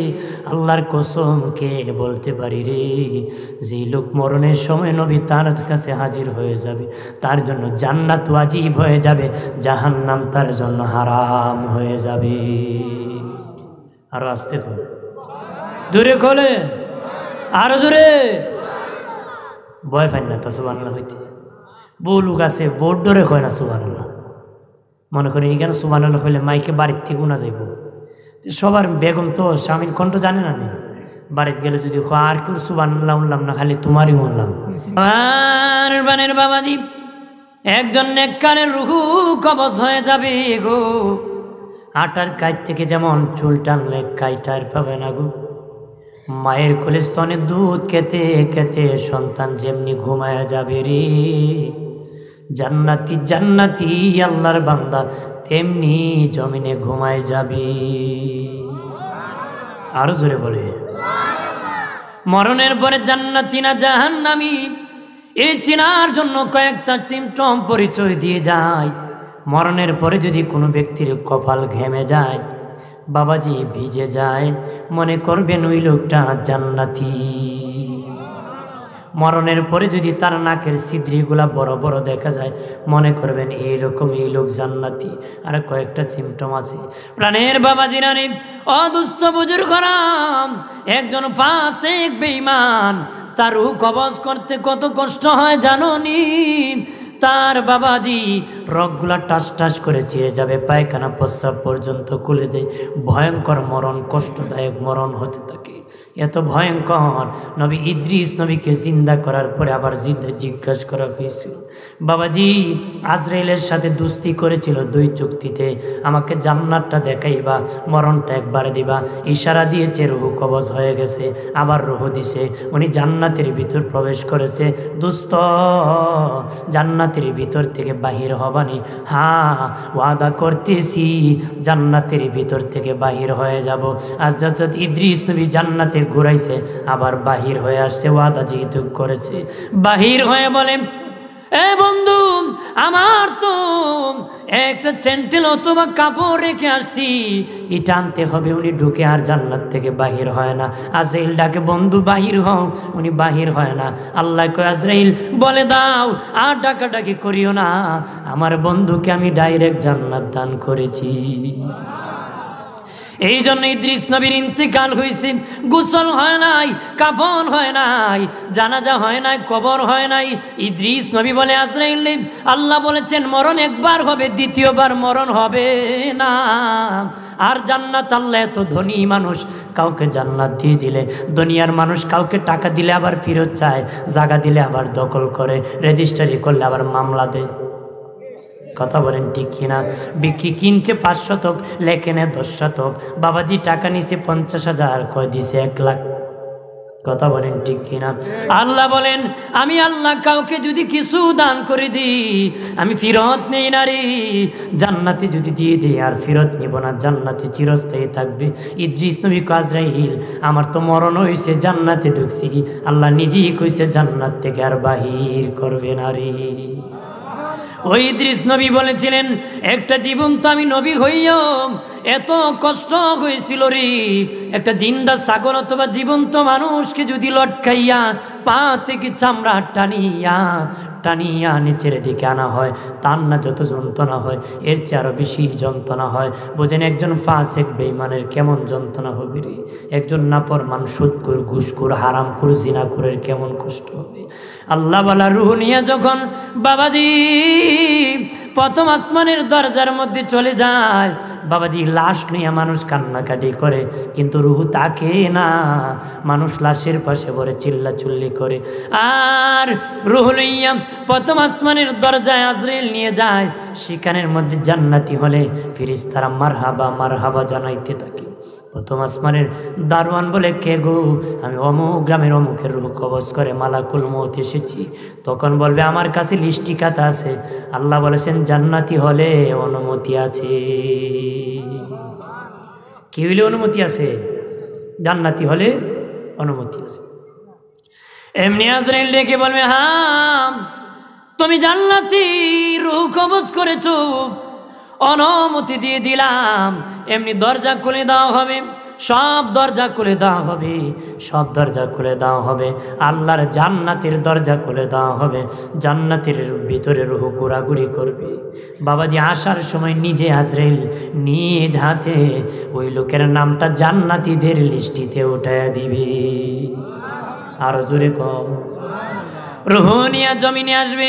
আল্লাহর কসম কে বলতে পারি রে, যে লোক মরণের সময় নবী তার কাছে হাজির হয়ে যাবে, তার জন্য জান্নাত ওয়াজিব হয়ে যাবে, জাহান্নাম তার জন্য হারাম হয়ে যাবে। আরো আস্তে খোলে, জোরে খোলে, আরো জোরে। ভয় পাই না তো সুবহানাল্লাহ হইতে, বউ লোক আছে বোর্ড ডরে কয় না সুবহানাল্লাহ। মনে করি কেন সুবহানাল্লাহ কইলে মাইকে বাড়ির থেকে উনা যাইব, সবার বেগম তো স্বামীর কণ্ঠ জানে না, বাড়িতে গেলে যদি আর কেউ সুবহানাল্লাহ উনলাম না, খালি তোমারই উনলাম। আর বানের বাবাজি, একজন নেককারের রুহু কবজ হয়ে যাবে গো। আটার কাইট থেকে যেমন চুল টানলে কাইটার পাবে না গো, মায়ের কোলে স্তনে দুধ খেতে খেতে সন্তান যেমনি ঘুমায়া যাবে রে, জান্নাতি জান্নাতি আল্লাহর বান্দা তেমনি জমিনে ঘুমায় যাবে। আরো জোরে বলে। মরণের পরে জান্নাতি না জাহান্নামী, এই চিনার জন্য কয়েকটা সিমটম পরিচয় দিয়ে যায়। মরণের পরে যদি কোনো ব্যক্তির কপাল ঘেমে যায়, বাবাজি ভিজে যায়, মনে করবেন ওই লোকটা জান্নাতি। মরণের পরে যদি তার নাকের ছিদ্রিগুলা বড় বড় দেখা যায়, মনে করবেন এইরকম এই লোক জান্নাতি। আর কয়েকটা সিমটম আছে প্রাণের বাবাজিরা রে, অদুস্থ বুজুর্গরাম, একজন ফাসিক বেঈমান তার রূহ কবজ করতে কত কষ্ট হয় জানো নি? তার বাবাজি রগগুলা টাস টাস করে চিরে যাবে, পায়খানা প্রস্রাব পর্যন্ত খুলে দেয়, ভয়ঙ্কর মরণ, কষ্টদায়ক মরণ হতে থাকে। এত ভয়ঙ্কর নবী ইদ্রিস নবীকে জিন্দা করার পরে আবার জিজ্ঞাসা করা হয়েছিল, বাবাজি আজরাইলের সাথে দুস্তি করেছিল 2 চুক্তিতে, আমাকে জান্নাতটা দেখাইবা, মরণটা একবার দিবা। ইশারা দিয়েছে, রুহ কবজ হয়ে গেছে, আবার রুহ দিছে, উনি জান্নাতের ভিতর প্রবেশ করেছে। দুস্থ জান্নাতের ভিতর থেকে বাহির হবানি, হ্যাঁ ওয়াদা করতেছি জান্নাতের ভিতর থেকে বাহির হয়ে যাব। হযরত ইদ্রিস নবী জান্নাতে ঘুরাইছে, আবার বাহির হয়ে আসছে, ওয়াদা যেহেতু করেছে। বাহির হয়ে বলে, এ বন্ধু আমার তো একটা স্যান্ডেল অথবা কাপড় রেখে আসছি, এটা আনতে হবে। উনি ঢুকে আর জান্নাত থেকে বাহির হয় না। আজরাইল ডাকে, বন্ধু বাহির হও, উনি বাহির হয় না। আল্লাহ কয়, আজরাইল বলে দাও, আর ডাকাডাকি করিও না, আমার বন্ধুকে আমি ডাইরেক্ট জান্নাত দান করেছি। এই জন্য ইদ্রিস নবীর ইন্তেকাল হয়েছে, গোসল হয় নাই, কাফন হয় নাই, জানাজা হয় নাই, কবর হয় নাই। ইদ্রিস নবী বলে, আজরাইল আল্লাহ বলেছেন মরণ একবার হবে, দ্বিতীয়বার মরণ হবে না। আর জান্নাত আল্লাহ এত ধনী মানুষ, কাউকে জান্নাত দিয়ে দিলে, দুনিয়ার মানুষ কাউকে টাকা দিলে আবার ফেরত চায়, জায়গা দিলে আবার দখল করে, রেজিস্ট্রি করলে আবার মামলা দেয়। কথা বলেন ঠিক কিনা? বিক্রি কিনছে 5 শতক, লেখেনে 10 শতক। বাবাজি টাকা নিছে 50,000, কয় দিছে 1 লাখ। কথা বলেন ঠিক কিনা? আল্লাহ বলেন আমি আল্লাহ কাউকে যদি কিছু দান করে দিই আমি ফেরত নেই না রে, জান্নাতে যদি দিয়ে দিই আর ফেরত নিব না, জান্নাতে চিরস্থায়ী থাকবে। ইদ্রিস নবী আজরাইল আমার তো মরণ হয়েছে, জান্নাতে ঢুকছি, আল্লাহ নিজেই কইছে জান্নাত থেকে আর বাহির করবে না রে। ওই ইদ্রিস নবী বলেছিলেন একটা জীবন তো আমি নবী হইও এত কষ্ট হয়েছিল রে, একটা জিন্দা ছাগল অথবা জীবন্ত মানুষকে যদি লটকাইয়া পা থেকে চামড়া টানিয়া টানিয়া নিচের দিকে আনা হয় তার না যত যন্ত্রণা হয় এর চেয়ে আরো বেশি যন্ত্রণা হয়। বোঝেন একজন ফাসিক বেঈমানের কেমন যন্ত্রণা হবে রে, একজন নাফরমান সুদখোর ঘুষখোর হারামখোর জিনাখোরের কেমন কষ্ট হবে। আল্লাহ ওয়ালা রূহ নিয়ে যখন বাবাজি প্রথম আসমানের দরজার মধ্যে চলে যায়, বাবাজি লাশ নিয়ে মানুষ কান্নাকাটি করে কিন্তু রূহ তাকে না, মানুষ লাশের পাশে পড়ে চিল্লাচিল্লি করে। আর রূহ লইয়া প্রথম আসমানের দরজায় আজরাইল নিয়ে যায়, সেখানের মধ্যে জান্নাতি হলে ফেরেশতারা মারহাবা মারহাবা জানাইতে থাকে। প্রথম আসমানের দারোয়ান বলে কে গো? আমি অমুক গ্রামের অমুকের রূহ কবজ করে মালাকুল মউত এসেছি। তখন বলবে আমার কাছে লিস্টি খাতা আছে, আল্লাহ বলেছেন জান্নাতি হলে অনুমতি আছে। কি হইলে অনুমতি আছে? জান্নাতি হলে অনুমতি আছে। এমনি আজরাইল ডেকে বলবে হ্যাঁ তুমি জান্নাতি রূহ কবজ করেছো, অনুমতি দিয়ে দিলাম। এমনি দরজা খুলে দেওয়া হবে, সব দরজা খুলে দেওয়া হবে, সব দরজা খুলে দেওয়া হবে। আল্লাহর জান্নাতের দরজা খুলে দেওয়া হবে, জান্নাতের ভিতরে রূহ ঘোরাঘুরি করবে। বাবাজি আসার সময় নিজে আজরাইল নিজ হাতে ওই লোকের নামটা জান্নাতীদের লিস্টিতে উঠায়া দিবে। আরো জোরে কম। রূহ নিয়ে জমিনে আসবে,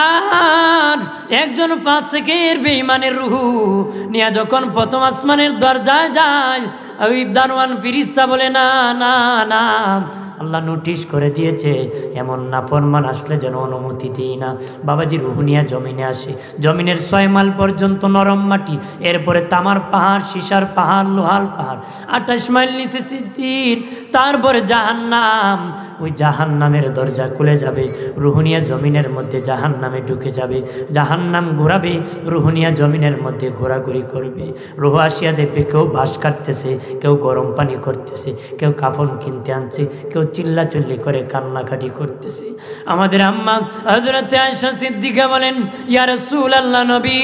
আর একজন ফাসিকের বেঈমানের রূহ নিয়ে যখন প্রথম আসমানের দরজায় যায়, ওই দারোয়ান ফেরেশতা বলে না না না, আল্লাহ নোটিশ করে দিয়েছে এমন নাফরমান আসলে যেন অনুমতি দিই না। বাবাজি রূহ নিয়ে জমিনে আসে, জমিনের 6 মাইল পর্যন্ত নরম মাটি, এরপরে তামার পাহাড়, সীসার পাহাড়, লোহার পাহাড়, 28 মাইল নিচে সিদ্দিন, তারপরে জাহান্নাম। ওই জাহান্নামের দরজা খুলে যাবে, রূহ নিয়ে জমিনের মধ্যে জাহান্নামে ঢুকে যাবে, জাহান্নাম ঘোরাবে, রূহ নিয়ে জমিনের মধ্যে ঘোরাঘুরি করবে। রূহ আসিয়া দেখবে কেউ বাঁশ কাটতেছে, কেউ গরম পানি করতেছে, কেউ কাফন কিনতে আনছে, কেউ চিল্লাচিল্লি করে কান্নাকাটি করতেছে। আমাদের আম্মা হযরত আয়েশা সিদ্দিকা বলেন ইয়া রাসূলুল্লাহ নবী,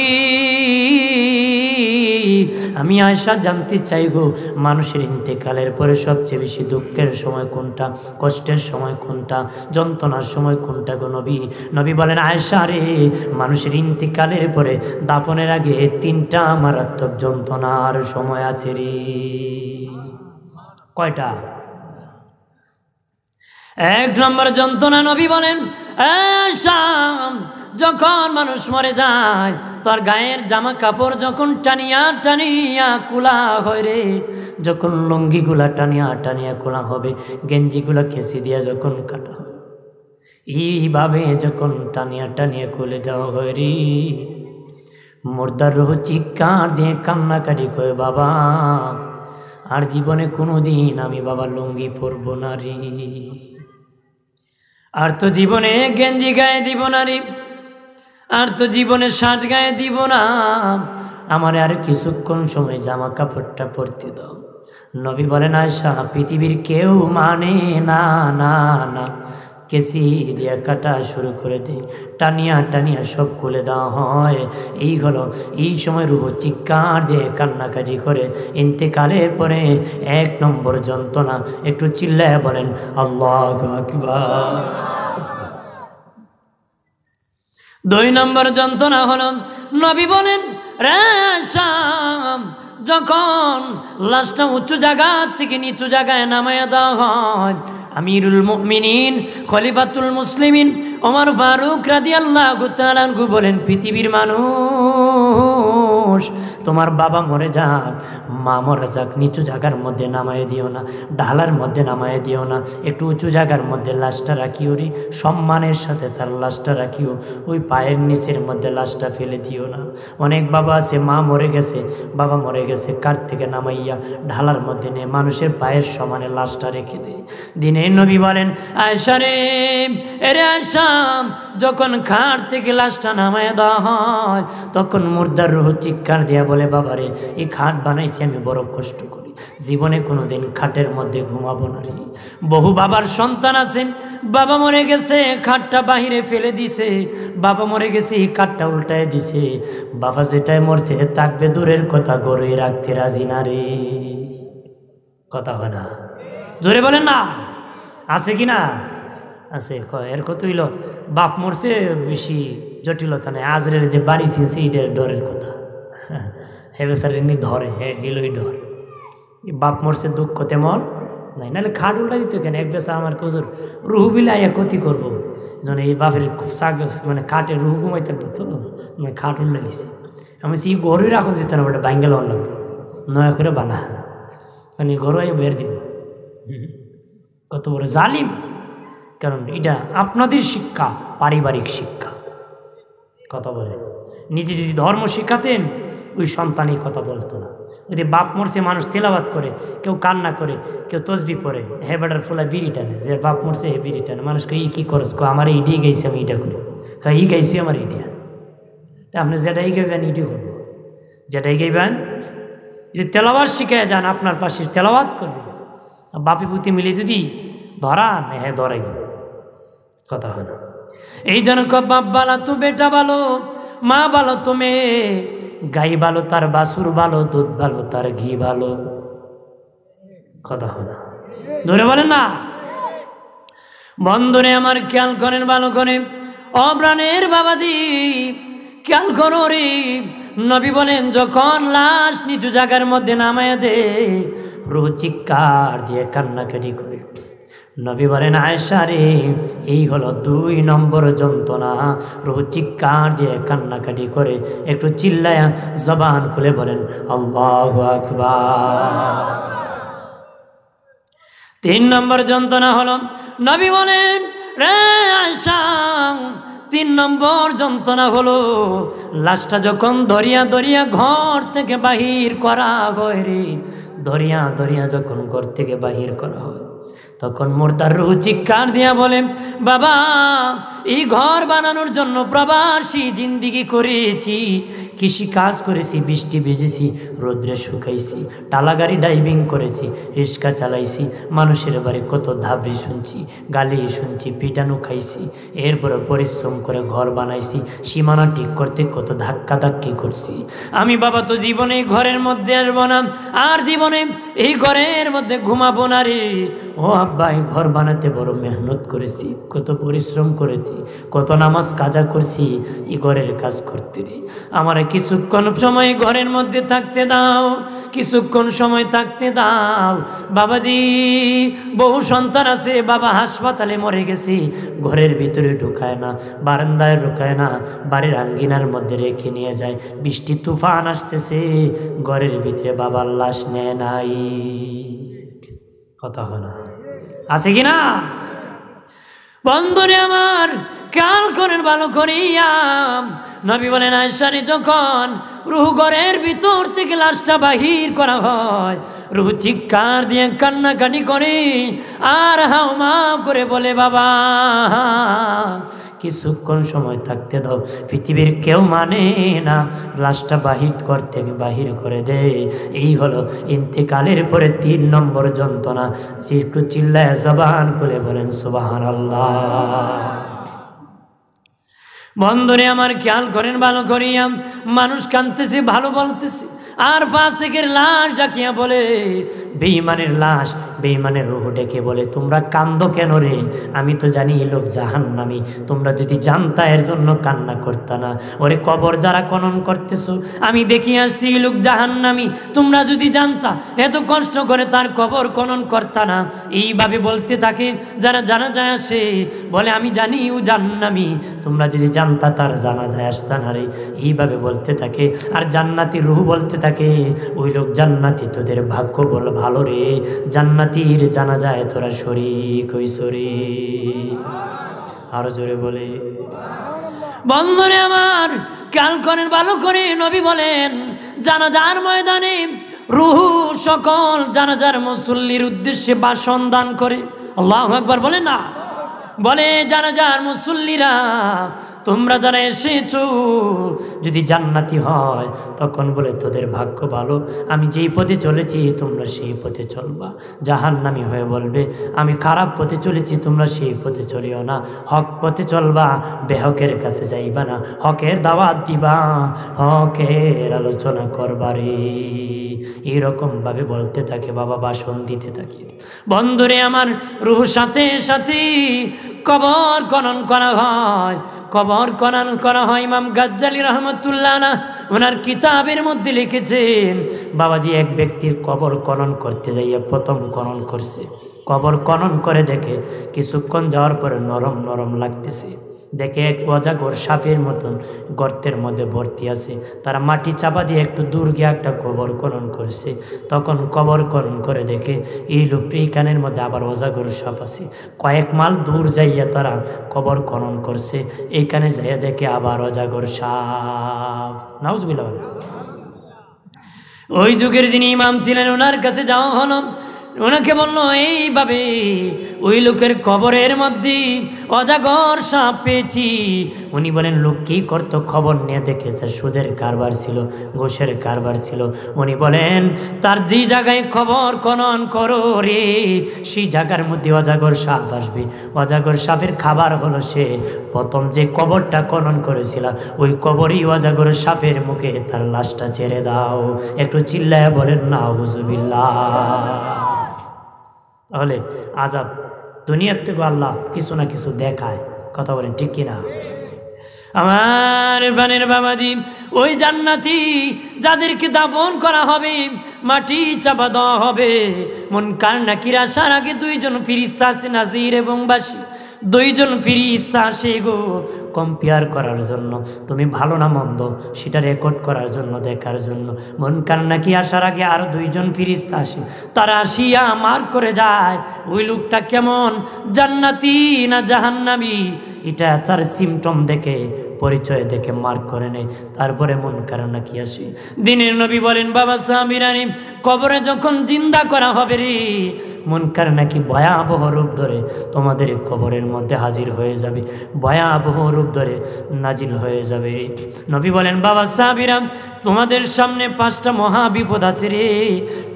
আমি আয়েশা জানতে চাই গো মানুষের ইন্তেকালের পরে সবচেয়ে বেশি দুঃখের সময় কোনটা, কষ্টের সময় কোনটা, যন্ত্রণার সময় কোনটা গো নবী? নবী বলেন আয়েশা রে, মানুষের ইন্তেকালের পরে দাফনের আগে 3টা মারাত্মক যন্ত্রণার সময় আছে রে। কয়টা? 1 নম্বর যন্ত্রণা নবী বলেন যখন মানুষ মরে যায় তোর গায়ের জামা কাপড় যখন টানিয়া টানিয়া কুলা হয় রে, যখন লুঙ্গিগুলা টানিয়া টানিয়া কুলা হবে, গেঞ্জিগুলা খেসি দিয়া যখন কাটা হবে, এইভাবে যখন টানিয়া টানিয়া খুলে দেওয়া হয় রে, মুর্দার রূহ চিৎকার দিয়ে কান্নাকাটি করে বাবা আর জীবনে কোনোদিন আমি বাবা লুঙ্গি পরবো না রে, আর তো জীবনে গেঞ্জি গায়ে দিব না রে, আর তো জীবনে শার্ট গায়ে দিব না, আমার আর কিছুক্ষণ সময় জামা কাপড়টা পরতে দাও। নবী বলেন আয়েশা পৃথিবীর কেউ মানে না না না, কেসি দিয়া কাটা শুরু করে দেয়, টানিয়া টানিয়া সব খুলে দেওয়া হয়। এই হলো এই সময় রূহ চিৎকার দিয়ে কান্নাকাটি করে। ইন্তেকালের পরে 1 নম্বর যন্ত্রণা, একটু চিল্লায় বলেন আল্লাহু আকবার। 2 নম্বর যন্ত্রণা হলো নবী বলেন রে শাম, যখন লাশটা উঁচু জায়গা থেকে নিচু জায়গায় নামায়া দেওয়া হয়, আমিরুল মুমিনিন খলিফাতুল মুসলিমিন ওমর ফারুক রাদিয়াল্লাহু তাআলা আনহু বলেন, পৃথিবীর মানুষ, তোমার বাবা মরে যাক, মা মরে যাক, নিচু জায়গার মধ্যে নামায় দিও না, ঢালার মধ্যে নামায় দিও না, একটু উঁচু জায়গার মধ্যে লাশটা রাখিও রে, সম্মানের সাথে তার লাশটা রাখিও, ওই পায়ের নিচের মধ্যে লাশটা ফেলে দিও না। অনেক বাবা আছে, মা মরে গেছে, বাবা মরে গেছে, কার থেকে নামাইয়া ঢালার মধ্যে নিয়ে মানুষের পায়ের সমানে লাশটা রেখে দেয়। দিনে নবী বলেন, আয়েশা রে, এরে আয়েশা, যখন খাট থেকে লাশটা নামায় দেওয়া হয় তখন মুর্দার রূহ চিৎকার দিয়া বলে, বাবারে, এই খাট বানাইছি আমি বড় কষ্ট করি, জীবনে কোনোদিন খাটের মধ্যে ঘুমাবো না রে। বহু বাবার সন্তান আছেন, বাবা মরে গেছে, খাটটা বাহিরে ফেলে দিছে, বাবা মরে গেছে, খাটটা উল্টায় দিছে, বাবা যেটাই মরছে থাকবে দূরের কথা, গড়ে রাখতে রাজি না রে। কথা হয় না? জোরে বলেন না, আছে কি না? আছে। এর কত হইল, বাপ মরছে, বেশি জটিলতা নেই, আজরের যে বাড়ি ছিনছে এইটার ডরের কথা, হে বেচার এমনি ধরে, হ্যাঁ এলোই ডর। বাপ মরছে দুঃখ তেমন নাই, নাহলে খাট উল্টা দিত কেন? এক বেচা আমার কজুর রুহু বিলে আইয়া ক্ষতি করবো, মানে এই বাপের মানে খাটে রুহু ঘুমাইতে তো, মানে খাট উল্টা দিছে। আমি এই গরুই রাখুন যেত না, ওটা বাঙ্গাল লাগবে, নয়া করে বানা, মানে গরু আইয়া বের দিব। কত বড় জালিম! কারণ এটা আপনাদের শিক্ষা, পারিবারিক শিক্ষা। কথা বলে, নিজে যদি ধর্ম শিখাতেন ওই সন্তানই কথা বলতো না। যদি বাপ মরছে, মানুষ তেলাওয়াত করে, কেউ কান্না করে, কেউ তসবি পড়ে, হে বেটার ফুলা বিড়ি টানে, যে বাপ মরছে হে বিড়ি টানে, মানুষকে ই কী করস, আমার ইডি গাইছে আমি ইটা করি, ই গাইছি আমার ইডিয়া। তা আপনি যেটাই গাইবেন ইডি করবো, যেটাই গাইবেন। যদি তেলাওয়াত শিখে যান, আপনার পাশে তেলাওয়াত করবে, বাপি পুতি মিলে যদি ধরান, হ্যাঁ ধরাইব। কথা হয় না? এই জন্য বাপ ভালো তো বেটা ভালো, মা ভালো তো মেয়ে, গাই ভালো তার বাছুর ভালো, দুধ ভালো তার ঘি ভালো। কথা হয় না? ধরে বলেন না। বন্ধুরে আমার, খেয়াল করেন ভালো করে, অপ্রাণের বাবাজি খেয়াল করো রে। নবী বলেন, যখন লাশ নিচু জায়গার মধ্যে নামায় দে, রুহ চিৎকার দিয়ে কান্নাকাটি করে। নবী বলেন, আয়েশা রে, এই হলো 2 নম্বর যন্ত্রণা। রুহ চিৎকার দিয়ে কান্নাকাটি করে, একটু চিল্লায়া জবান খুলে বলেন আল্লাহু আকবার। 3 নম্বর যন্ত্রণা হলো, নবী বলেন, রে আয়েশা, 3 নম্বর যন্ত্রণা হলো লাশটা যখন দরিয়া দরিয়া ঘর থেকে বাহির করা হয় রে, দরিয়া দরিয়া যখন ঘর থেকে বাহির করা হয়, তখন মুর্দার রুহ চিৎকার দিয়া বলে, বাবা, এই ঘর বানানোর জন্য প্রবাসী জিন্দিগি করেছি, কৃষি কাজ করেছি, বৃষ্টি ভিজেছি, রোদ্রে শুকাইছি, টালাগাড়ি ড্রাইভিং করেছি, রিক্সা চালাইছি, মানুষের বাড়ি কত ধাবড়ি শুনছি, গালি শুনছি, পিটানো খাইছি, এরপরে পরিশ্রম করে ঘর বানাইছি, সীমানা ঠিক করতে কত ধাক্কা ধাক্কি করছি। আমি বাবা তো জীবনে ঘরের মধ্যে আসবো না, আর জীবনে এই ঘরের মধ্যে ঘুমাবো না রে। ও আব্বা, ঘর বানাতে বড় মেহনত করেছি, কত পরিশ্রম করেছি, কত নামাজ কাজা করছি এই ঘরের কাজ করতে রে। আমার কিছুক্ষণ সময় ঘরের মধ্যে থাকতে দাও, কিছুক্ষণ সময় থাকতে দাও বাবাজি। বহু সন্তান আছে, বাবা হাসপাতালে মরে গেছে, ঘরের ভিতরে ঢুকায় না, বারান্দায় ঢুকায় না, বাড়ির আঙ্গিনার মধ্যে রেখে নিয়ে যায়, বৃষ্টি তুফান আসতেছে, ঘরের ভিতরে বাবার লাশ নেয় নাই। কথা হয় না? আছে কি না? বন্ধুরে আমার, খেয়াল করেন ভালো করিয়া, নবী বলেন, আয়েশা রে, যখন রুহ ঘরের ভিতর থেকে লাশটা বাহির করা হয়, রুহ চিৎকার দিয়ে কান্নাকাটি করে আর হাওমা করে বলে, বাবা, কিছুক্ষণ সময় থাকতে দাও, পৃথিবীর কেউ মানে না, লাশটা বাহির ঘর থেকে বাহির করে দে। এই হলো ইন্তেকালের পরে 3 নম্বর যন্ত্রণা। একটু চিল্লায় জবান খুলে বলেন সুবহানাল্লাহ। বন্ধুরে আমার খেয়াল করেন ভালো করিয়া, মানুষ কাঁদতেছে ভালো বলতেছে, আর ফাসিকের লাশ ডাকিয়া বলে, বেঈমানের লাশ, বেঈমানের রূহ ডেকে বলে, তোমরা কান্দো কেন রে? আমি তো জানি এই লোক জাহান্নামী, তোমরা যদি জানতা এর জন্য কান্না করতা না। ওরে কবর যারা খনন করতেছো, আমি দেখি আসছি এই লোক জাহান্নামী, তোমরা যদি জানতা এত কষ্ট করে তার কবর খনন করতা না। এইভাবে বলতে থাকে যারা জানাজায় আসে, বলে আমি জানি ও জাহান্নামী, তোমরা যদি জানতা তার জানাজায় আসতা না রে। এইভাবে বলতে থাকে, আর জান্নাতি রূহ বলতে থাকে, ওই লোক জান্নাতি, তোদের ভাগ্য বল ভালো রে, জান্নাতির জানাজায় তোরা শরীক হইছ রে। আরো জোরে বলে। বন্ধুরে আমার খেয়াল করেন ভালো করে, নবী বলেন জানাজার ময়দানে রূহ সকল জানাজার মুসল্লির উদ্দেশ্যে ভাষণ দান করে। আল্লাহু আকবার বলে না, বলে জানাজার মুসল্লিরা, তোমরা যারা এসেছো যদি জান্নাতি হয়, তখন বলে তোদের ভাগ্য ভালো, আমি যেই পথে চলেছি তোমরা সেই পথে চলবা। জাহান্নামী হয়ে বলবে, আমি খারাপ পথে চলেছি, তোমরা সেই পথে চলিও না, হক পথে চলবা, বেহকের কাছে যাইবা না, হকের দাওয়াত দিবা, হকের আলোচনা করবারে। এইরকম ভাবে বলতে থাকে, বাবা ভাষণ দিতে থাকে। বন্ধুরে আমার রূহ সাথে সাথে কবর খনন করা হয়, কবর খনন করা হয়। ইমাম গাজ্জালী রহমতুল্লাহ আলাইহি ওনার কিতাবের মধ্যে লিখেছেন, বাবাজি এক ব্যক্তির কবর খনন করতে যাইয়া প্রথম খনন করছে, কবর খনন করে দেখে কিছুক্ষণ যাওয়ার পরে নরম নরম লাগতেছে, দেখে এক অজাগর সাপের মতন গর্তের মধ্যে ভর্তি আছে। তারা মাটি চাপা দিয়ে একটু দূর গিয়ে একটা কবর খনন করছে, তখন কবর খনন করে দেখে এই লোকটি এইখানের মধ্যে আবার অজাগর সাপ আছে। কয়েক মাইল দূর যাইয়া তারা কবর খনন করছে, এইখানে যাইয়া দেখে আবার অজাগর সাপ। নাউজুবিল্লাহ। ওই যুগের যিনি ইমাম ছিলেন ওনার কাছে যাওয়া হলো, ওনাকে বললো এইভাবে ওই লোকের কবরের মধ্যে অজাগর সাপ পেয়েছি। উনি বলেন লোক কি করতো, খবর নিয়ে দেখে তার সুদের কারবার ছিল, ঘুষের কারবার ছিল। উনি বলেন তার যে জায়গায় খবর খনন করো রে, সেই জায়গার মধ্যে অজাগর সাপ আসবে। অজাগর সাপের খাবার হলো সে প্রথম যে কবরটা খনন করেছিল, ওই কবরই অজাগর সাপের মুখে তার লাশটা ছেড়ে দাও। একটু চিল্লায় বলেন নাউজুবিল্লাহ। তাহলে আজাব দুনিয়ার থেকে আল্লাহ কিছু না কিছু দেখায়, কথা বলেন ঠিক কিনা? আমার বানের বাবাজি, ওই জান্নাতি যাদেরকে দাফন করা হবে, মাটি চাপা দেওয়া হবে, মুনকার নাকির আসার আগে দুইজন ফেরেশতা আছে, নাজির এবং বাশি। দুইজন ফেরেশতা আসে গো কম্পেয়ার করার জন্য, তুমি ভালো না মন্দ সেটা রেকর্ড করার জন্য, দেখার জন্য। মুনকার নাকির আসার আগে আরো দুইজন ফেরেশতা আসে, তারা আসিয়া মার্ক করে যায় ওই লোকটা কেমন, জান্নাতি না জাহান্নামী, এটা তার সিমটম দেখে, পরিচয় দেখে মার্ক করে নেয়। তারপরে মুনকার নাকির আসে। দিনের নবী বলেন, বাবা সাহাবীরানি, কবরে যখন জিন্দা করা হবে রে, মুনকার নাকির ভয়াবহ রূপ ধরে তোমাদের কবরের মধ্যে হাজির হয়ে যাবে, ভয়াবহ রূপ ধরে নাজিল হয়ে যাবে। নবী বলেন, বাবা সাহাবীরা, তোমাদের সামনে 5টা মহা বিপদ আছে রে,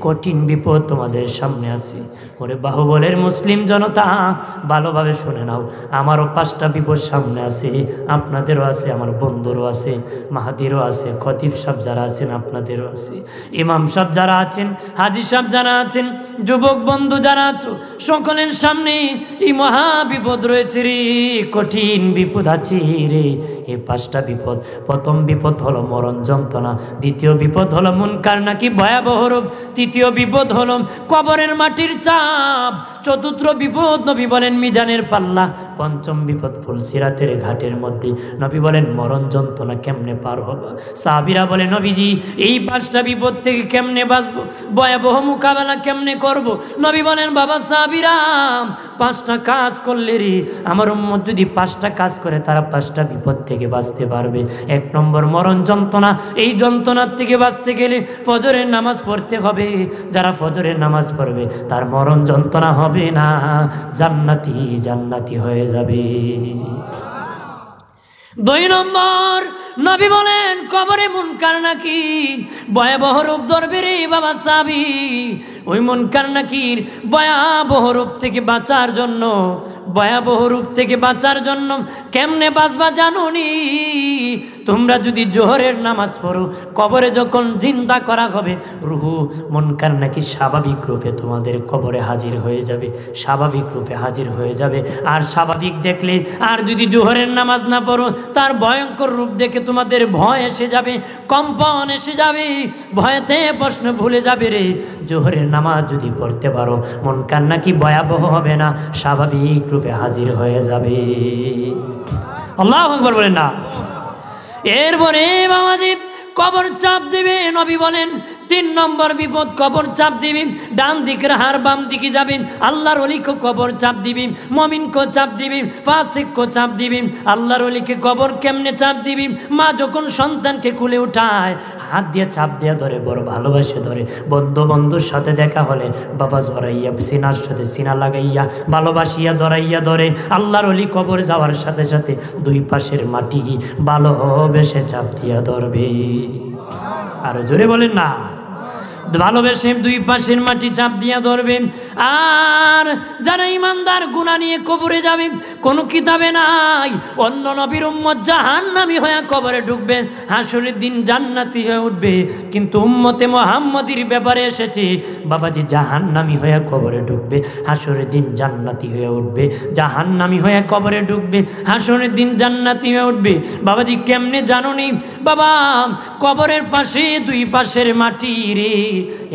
কঠিন বিপদ তোমাদের সামনে আছে। ওরে বাহুবলের মুসলিম জনতা ভালোভাবে শুনে নাও, আমারও 5টা বিপদ সামনে আছে, আপনাদেরও আছে, আমার বন্ধুরও আছে, মাহাদিরও আছে, খতিব সাহেব যারা আছেন আপনাদেরও আছে, ইমাম সাহেব যারা আছেন, হাজি সাহেব যারা আছেন, যুবক বন্ধু যারা আছো, সকলের সামনে এই মহা বিপদ রয়েছে রে, কঠিন বিপদ আছে রে। এই 5টা বিপদ, প্রথম বিপদ হলো মরণ যন্ত্রণা, দ্বিতীয় বিপদ হলো মুনকার নাকির ভয়াবহ রূপ, তৃতীয় বিপদ হলো কবরের মাটির চাপ, চতুর্থ বিপদ নবী বলেন মিজানের পাল্লা, পঞ্চম বিপদ ফুলসিরাতের ঘাটের মধ্যে। নবী বলেন মরণ যন্ত্রণা কেমনে পার হবো? সাহাবীরা বলে, নবীজি এই 5টা বিপদ থেকে কেমনে বাঁচবো, ভয়াবহ মোকাবেলা কেমনে করব? নবী বলেন, বাবা সাহাবীরা, 5টা কাজ করলে রে, আমার উম্মত যদি 5টা কাজ করে তারা 5টা বিপদ থেকে বাঁচতে পারবে। 1 নম্বর মরণ যন্ত্রণা, এই যন্ত্রণার থেকে বাঁচতে গেলে ফজরের নামাজ পড়তে হবে। যারা ফজরের নামাজ পড়বে তার মরণ যন্ত্রণা হবে না, জান্নাতি জান্নাতি হয়ে যাবে। দুই নম্বর, নবী বলেন কবরে মুনকার নাকির ভয়াবহ রূপ ধরবে রে বাবা সাবি। ওই মুনকার নাকির ভয়াবহ রূপ থেকে বাঁচার জন্য, ভয়াবহ রূপ থেকে বাঁচার জন্য কেমনে বাঁচবা জানুনি? তোমরা যদি জোহরের নামাজ পড়ো, কবরে যখন জিন্দা করা হবে, রুহু মুনকার নাকির স্বাভাবিক রূপে তোমাদের কবরে হাজির হয়ে যাবে, স্বাভাবিক রূপে হাজির হয়ে যাবে। আর স্বাভাবিক দেখলে, আর যদি জোহরের নামাজ না পড়ো, তার ভয়ঙ্কর রূপ দেখে তোমাদের ভয় এসে যাবে, কম্পন এসে যাবে, ভয়তে প্রশ্ন ভুলে যাবে রে। জোহরের নামাজ যদি পড়তে পারো, মুনকার নাকির ভয়াবহ হবে না, স্বাভাবিক রূপে হাজির হয়ে যাবে। আল্লাহু আকবার বলেন না। এরপরে বাবাজি কবর চাপ দিবে। নবী বলেন 3 নম্বর বিপদ, কবর চাপ দিবি। ডান দিকের হার বাম দিকে যাবেন। আল্লাহর ওলিকে কবর চাপ দিবি, মমিনকে চাপ দিবি, ফাসিককে চাপ দিবি। আল্লাহর ওলিকে কবর কেমনে চাপ দিবি? মা যখন সন্তানকে কুলে উঠায়, হাত দিয়ে চাপ দিয়ে ধরে, বড় ভালোবাসে ধরে। বন্ধুর সাথে দেখা হলে বাবা জড়াইয়া, সিনার সাথে সিনা লাগাইয়া, ভালোবাসিয়া ধরাইয়া ধরে। আল্লাহর ওলি কবর যাওয়ার সাথে সাথে 2 পাশের মাটি ভালোবেসে চাপ দিয়া ধরবে। আরো জোরে বলেন না। ভালোবেসে 2 পাশের মাটি চাপ দিয়া ধরবেন। আর যারা ইমানদার গুনাহ নিয়ে কবরে যাবে, কোনো কিতাবে নাই অন্য নবীর উম্মত জাহান্নামী হয়ে কবরে ঢুকবে, হাসরের দিন জান্নাতি হয়ে উঠবে। কিন্তু উম্মতে মুহাম্মদীর ব্যাপারে এসেছে বাবাজি জাহান্নামী হয়ে কবরে ঢুকবে, হাসরের দিন জান্নাতি হয়ে উঠবে। জাহান্নামী হয়ে কবরে ঢুকবে, হাসরের দিন জান্নাতি হয়ে উঠবে। বাবাজি কেমনে জানো নি? বাবা কবরের পাশে 2 পাশের মাটি রে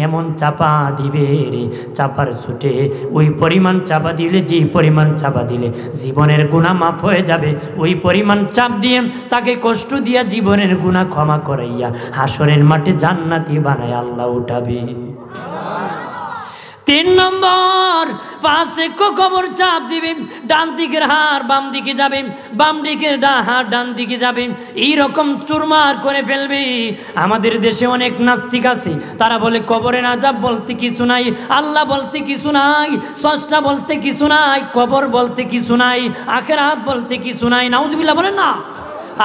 এমন চাপা দিবে রে, চাপার ছুটে ওই পরিমাণ চাপা দিলে, যে পরিমাণ চাপা দিলে জীবনের গুনাহ মাফ হয়ে যাবে, ওই পরিমাণ চাপ দিয়ে তাকে কষ্ট দিয়া জীবনের গুনাহ ক্ষমা করাইয়া হাসরের মাঠে জান্নাতি বানায় আল্লাহ উঠাবে। 3 নম্বর, ফাসিক কবর চাপ দিবেন। ডান দিকের হার বাম দিকে যাবেন, বাম দিকের হার ডান দিকে যাবেন, এইরকম চুরমার করে ফেলবে। আমাদের দেশে অনেক নাস্তিক আছে, তারা বলে কবরের আযাব বলতে কিছু নাই, আল্লাহ বলতে কিছু নাই, স্রষ্টা বলতে কিছু নাই, কবর বলতে কিছু নাই, আখিরাত বলতে কিছু নাই। নাউজুবিল্লাহ বলেন না।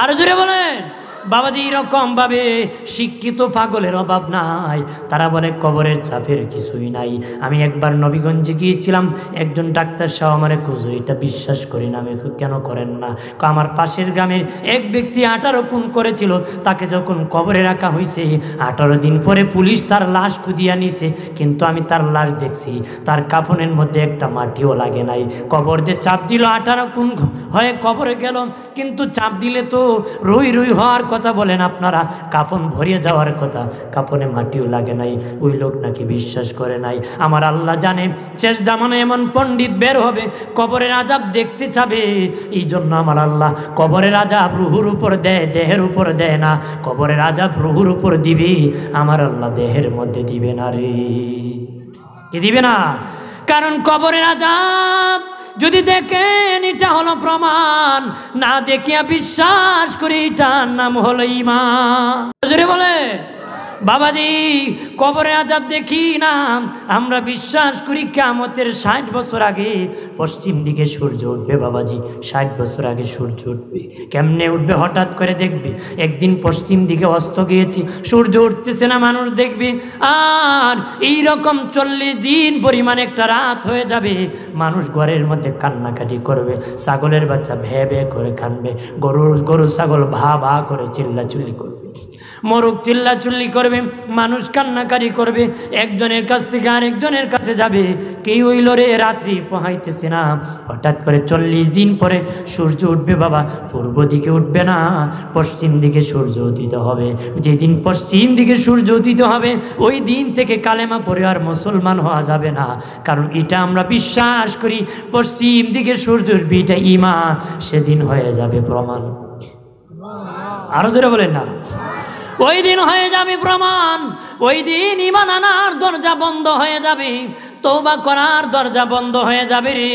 আর জোরে বলেন। বাবাজি এরকম ভাবে শিক্ষিত পাগলের অভাব নাই, তারা বলে কবরের চাপের কিছুই নাই। আমি একবার নবীগঞ্জে গিয়েছিলাম, একজন ডাক্তার সাহেব আমারে খুঁজো, এটা বিশ্বাস করি না। আমি কেন করেন না? আমার পাশের গ্রামের এক ব্যক্তি 18 খুন করেছিল, তাকে যখন কবরে রাখা হয়েছে 18 দিন পরে পুলিশ তার লাশ খুঁজিয়া নিছে, কিন্তু আমি তার লাশ দেখছি, তার কাফনের মধ্যে একটা মাটিও লাগে নাই। কবর দিয়ে চাপ দিল, 18 খুন হয়ে কবরে গেল, কিন্তু চাপ দিলে তো রুই রুই হওয়ার কথা বলেন আপনারা, কাফন ভরিয়ে যাওয়ার কথা, কাফনে মাটিও লাগে নাই। ওই লোক নাকি বিশ্বাস করে নাই। আমার আল্লাহ জানে শেষ জামানায় এমন পণ্ডিত বের হবে কবরের আযাব দেখতে চাবে। এই জন্য আমার আল্লাহ কবরের আযাব রুহুর উপর দেয়, দেহের উপর দেয় না। কবরের আযাব রুহুর উপর দিবে, আমার আল্লাহ দেহের মধ্যে দিবে না রে। কি দিবে না? কারণ কবরের আযাব যদি দেখেন এটা হলো প্রমাণ, না দেখিয়া বিশ্বাস করি এটার নাম হলো ঈমান। জোরে বলে বাবাজি কবরে আযাব দেখি না, আমরা বিশ্বাস করি কিয়ামতের 60 বছর আগে পশ্চিম দিকে সূর্য উঠবে। বাবাজি 60 বছর আগে সূর্য উঠবে। কেমনে উঠবে? হঠাৎ করে দেখবে একদিন পশ্চিম দিকে অস্ত গিয়েছে, সূর্য উঠতেছে না, মানুষ দেখবে। আর এইরকম 40 দিন পরিমাণ একটা রাত হয়ে যাবে, মানুষ ঘরের মধ্যে কান্নাকাটি করবে, ছাগলের বাচ্চা ভে ভে করে কানবে, গরু ছাগল ভা ভা করে চিল্লাচিল্লি করবে, মরুক চিল্লাচিল্লি করবে, মানুষ কান্নাকারি করবে, একজনের কাছ থেকে আরেকজনের কাছে যাবে, কেউ হইল রে রাত্রি পোহাইতেছে না। হঠাৎ করে 40 দিন পরে সূর্য উঠবে বাবা, পূর্ব দিকে উঠবে না, পশ্চিম দিকে সূর্য উদিত হবে। যেদিন পশ্চিম দিকে সূর্য উদিত হবে ওই দিন থেকে কালেমা পড়ে আর মুসলমান হওয়া যাবে না, কারণ এটা আমরা বিশ্বাস করি পশ্চিম দিকে সূর্য উঠবে, এটা ঈমান, সেদিন হয়ে যাবে প্রমাণ। আরো জোরে বলেন না। ওই দিন হয়ে যাবে প্রমাণ, ওই দিন ঈমান আনার দরজা বন্ধ হয়ে যাবে, তওবা করার দরজা বন্ধ হয়ে যাবে রে,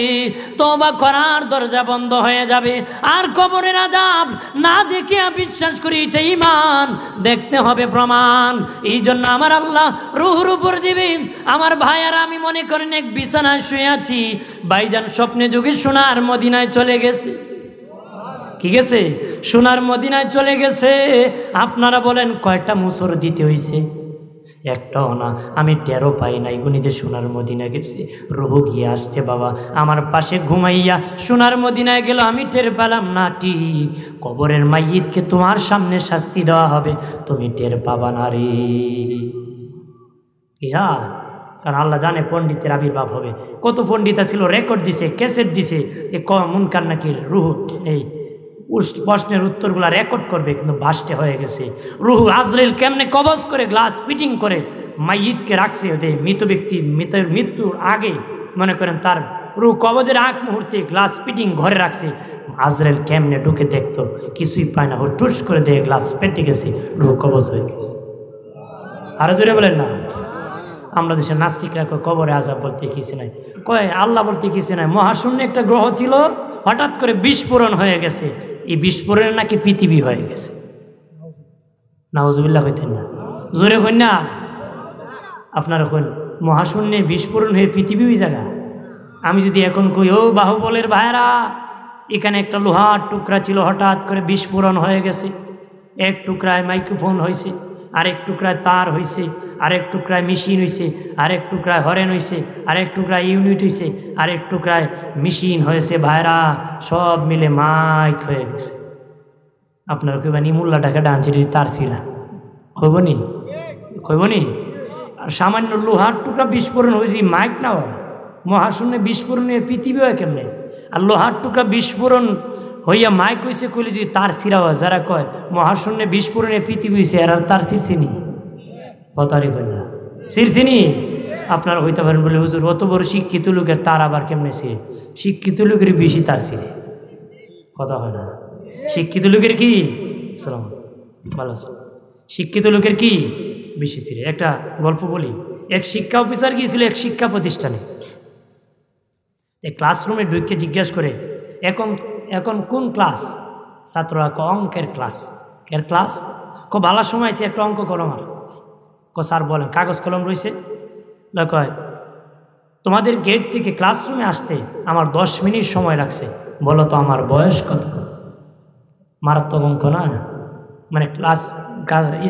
তওবা করার দরজা বন্ধ হয়ে যাবে। আর কবরের আযাব না দেখিয়া বিশ্বাস করি এটা ঈমান, দেখতে হবে প্রমাণ। এই জন্য আমার আল্লাহ রুহুর উপর দিবে। আমার ভাইয়ারা, আমি মনে করেন এক বিছানায় শুয়ে আছি, ভাইজান স্বপ্নে যোগে সোনার মদিনায় চলে গেছে। কি গেছে? সোনার মদিনায় চলে গেছে। আপনারা বলেন কয়টা মুসর দিতে হইছে? একটাও না। আমি টেরও পাই নাই উনিদের সোনার মদিনা গেছে। রুহু গিয়ে আসছে বাবা আমার পাশে ঘুমাইয়া সোনার মদিনায় গেল, আমি টের পেলাম না। ঠিক কবরের মাইয়িতকে তোমার সামনে শাস্তি দেওয়া হবে, তুমি টের পাবা না রে। ইহা কারণ আল্লাহ জানে পণ্ডিতের আবির্ভাব হবে। কত পণ্ডিতা ছিল, রেকর্ড দিছে, ক্যাসেট দিছে যে মুনকার নাকির রুহু এই প্রশ্নের উত্তরগুলা রেকর্ড করবে, কিন্তু বাস্টে হয়ে গেছে। রুহু আজরাইল কেমনে কবজ করে গ্লাস ফিটিং করে মাইয়িতকে রাখছে ওদের মৃত ব্যক্তি মৃত্যুর আগে, মনে করেন তার রুহু কবজের আগ মুহূর্তে গ্লাস ফিটিং ঘরে রাখছে। আজরাইল কেমনে ঢুকে দেখতো, কিছুই পায় না, ও টুস করে দিয়ে গ্লাস পেটে গেছে, রুহু কবজ হয়ে গেছে। আরো জোরে বলেন না। আমরা দেশের নাস্তিকরা কবরে আযাব বলতে কিছু নাই, কয় আল্লাহ বলতে কিছু নাই। মহাশূন্য একটা গ্রহ ছিল, হঠাৎ করে বিস্ফোরণ হয়ে গেছে, এই বিস্ফোরণে নাকি পৃথিবী হয়ে গেছে। নাউজুবিল্লাহ কইতেন না, জোরে কইন না। আপনারা কইন মহাশূন্যে বিস্ফোরণ হয়ে পৃথিবী ওই জায়গা। আমি যদি এখন কই ও বাহুবলের ভাইরা, এখানে একটা লোহার টুকরা ছিল, হঠাৎ করে বিস্ফোরণ হয়ে গেছে, এক টুকরায় মাইক্রোফোন হয়েছে, আরেক টুকরায় তার হয়েছে, আরেক টুকরায় মেশিন হয়েছে, আরেক টুকরায় হরেন হয়েছে, আরেক টুকরায় ইউনিট হয়েছে, আরেক টুকরায় মেশিন হয়েছে, ভাইরা সব মিলে মাইক হয়ে গেছে। আপনারা কইবানি মোল্লা টাকা ডানছে তার ছিলা, কইবনি কইবনি। আর সামান্য লোহার টুকরা বিস্ফোরণ হয়েছে, মাইক না হয়। মহাশূন্যে বিস্ফোরণ হয়ে পৃথিবী হয় কেমনে? আর লোহার টুকরা বিস্ফোরণ হইয়া মাইক হয়েছে কইলে যদি তার ছিঁড়া হয়, যারা কয় মহাশূন্যে বিস্ফোরণে পৃথিবী হয়েছে, এরা তার ছিঁড়ছিনি কথারি কই না, ছিঁড়ছিনি। আপনারা হইতে পারেন বলে হুজুর অত বড় শিক্ষিত লোকের তার আবার কেমনে ছিঁড়ে? শিক্ষিত লোকের বেশি তার ছিঁড়ে, কথা হয় না। শিক্ষিত লোকের কি সালাম ভালো আছে, শিক্ষিত লোকের কি বেশি ছিঁড়ে। একটা গল্প বলি। এক শিক্ষা অফিসার গিয়েছিল এক শিক্ষা প্রতিষ্ঠানে। ক্লাসরুমে ঢুকে জিজ্ঞেস করে এখন এখন কোন ক্লাস? ছাত্ররা অঙ্কের ক্লাস। এর ক্লাস খুব ভালো সময় আছে, একটা অঙ্ক করো আমার। স্যার বলেন কাগজ কলম রয়েছে। কয় তোমাদের গেট থেকে ক্লাসরুমে আসতে আমার 10 মিনিট সময় লাগছে, বলো তো আমার বয়স কত? মারাত্মক অঙ্ক না? মানে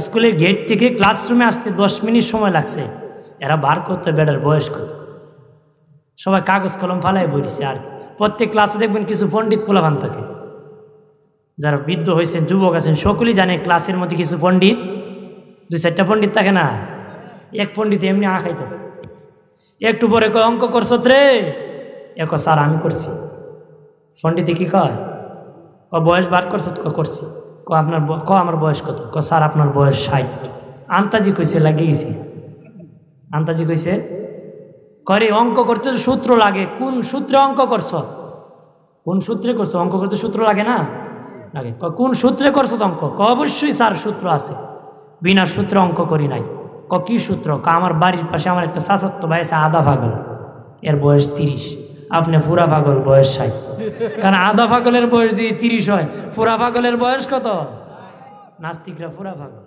স্কুলের গেট থেকে ক্লাসরুমে আসতে 10 মিনিট সময় লাগছে, এরা বার করতে বেটার বয়স কত? সবাই কাগজ কলম ফালাই বলিছে। আর প্রত্যেক ক্লাসে দেখবেন কিছু পণ্ডিত পোলাপান থাকে, যারা বৃদ্ধ হয়েছেন, যুবক আছেন, সকলেই জানে ক্লাসের মধ্যে কিছু পণ্ডিত, 2-4টা পণ্ডিত থাকে না? এক পণ্ডিত এমনি খাইতেছে। একটু পরে কয় অঙ্ক করছ রে? এক স্যার আমি করছি। পণ্ডিতে কি কয়? বয়স বার করছ? করছি। আপনার আমার বয়স কত? স্যার আপনার বয়স 60। আন্তাজি কইছে লাগিয়ে গেছি, আন্তাজি কইছে। করে অঙ্ক করতে সূত্র লাগে, কোন সূত্রে অঙ্ক করছ? কোন সূত্রে করছো অঙ্ক? করতে সূত্র লাগে না? লাগে। কোন সূত্রে করছো অঙ্ক? অবশ্যই স্যার সূত্র আছে, বিনা সূত্রে অঙ্ক করি নাই। কি সূত্র? আমার বাড়ির পাশে আমার একটা চাচাতো ভাই আছে, আধা পাগল, এর বয়স 30, আপনি পুরা পাগল, বয়স 60। কারণ আধা পাগলের বয়স যদি 30 হয়, পুরা পাগলের বয়স কত? নাস্তিকরা পুরা পাগল।